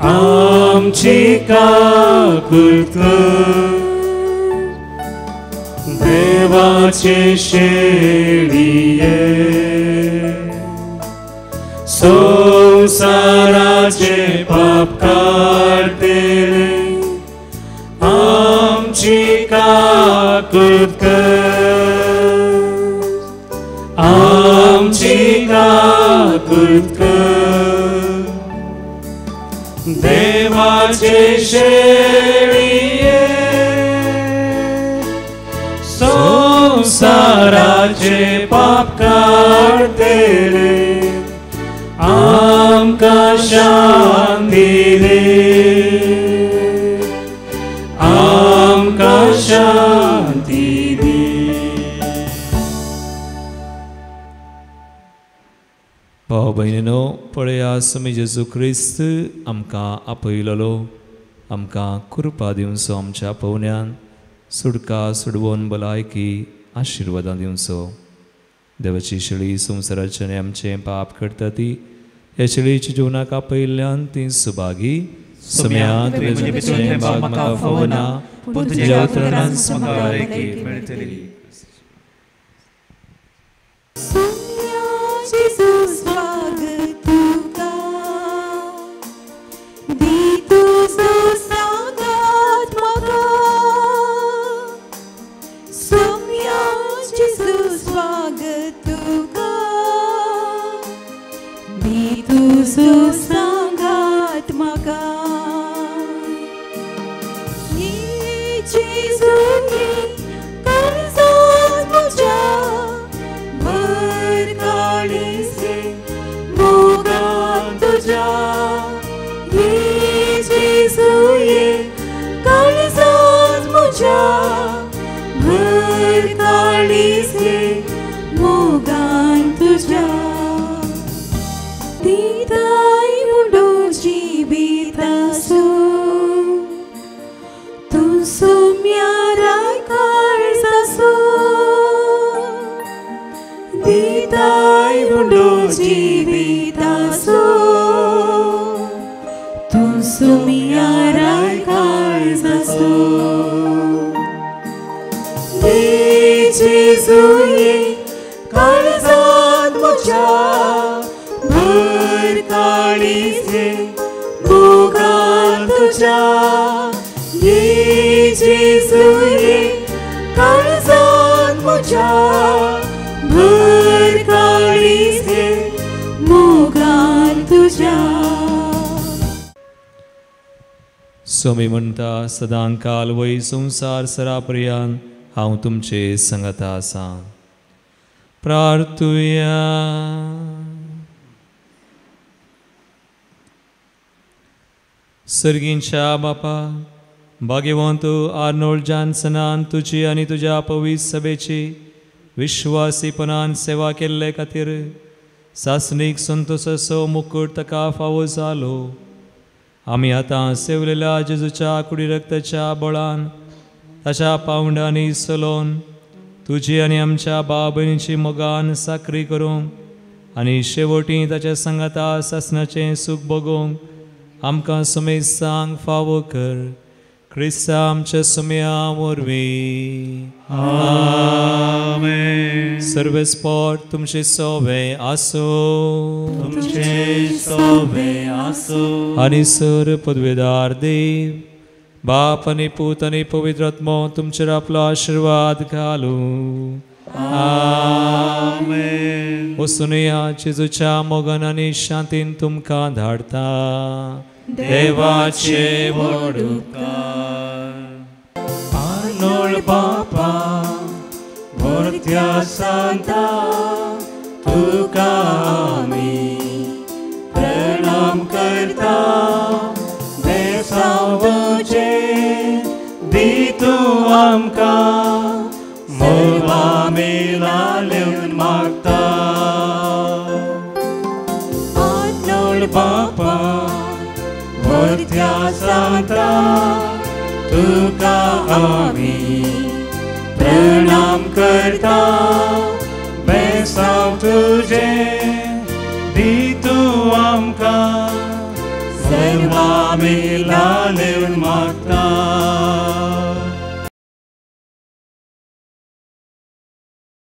आमची काकुळत कर. देवाचे शेळिये संसाराचे पाप काढतील आमची काकुळत कर आमची काकुळत कर. देवाचे शेळिये संसाराचे पाप काढतील आमकां शांती दे आमकां शांती दे. भाव भयणीनो पळया समी जेजू क्रिस्त आमकां आपयलेलो आमकां कृपा दिवचो आमच्या पवन्यान सुडका सुडवून भलायकी आशिर्वादां दिवचो. देवाची शेळी संवसाराचे आमचे पाप करता ती ह्या शेळीच्या जिवनाक आपयल्ल्यान ती सुभागी सुम्या तुवें बाग म्हाका फोवना पूण तुज्या उतरांत म्हाका भलायकी मेळटली. स्वामी म्हणटा सदांकाल वै संसार सरापर्यंत हांव तुमचे संगत आसां. प्रार्थुया. सर्गींच्या बापा भाग्यवंत आर्नोल्ड जॉन्सनान तुजी आनी तुज्या पवित्र सभेची विश्वासीपणान सेवा केल्ले खातीर सासणीक संतोशाचो मुकुट ताका फावो जालो. आमी आतां सेवलेल्या जेजूच्या कुडी रक्ताच्या बळान ताच्या पावंडांनी चलोवन तुजी आनी आमच्या भाव भयणीची मोगान साखरी करूंक आनी शेवटी ताच्या संगता सासणाचें सुख भोगूंक आमकां समेस्तांक फावो कर. क्रिस्ता आमच्या सुमया वरवीं. आमेन. सर्वेस्पोर तुमचे सोवे आसो. तुमचे सोवे आसो. आनी सर पदवेदार देव बाप आनी पूत आनी पवित्र आत्मो तुमचेर आपलो आशीर्वाद घालू. आमेन. वचून या जेजूच्या मोगान आनी शांतीन तुमकां धाडटा. देवाचे व्हड उपकार. आनोळ बापा वर्त्या सांता तुका आमी प्रणाम करता. देसाव तुजे दी तूं आमकां मोगा मेला लेवन मागता. आनोळ बापा वर्त्या सांता तुका आमी प्रणाम करता. बेसांव तुजे दी तूं आमकां सर्वा मेला लेवन मागता.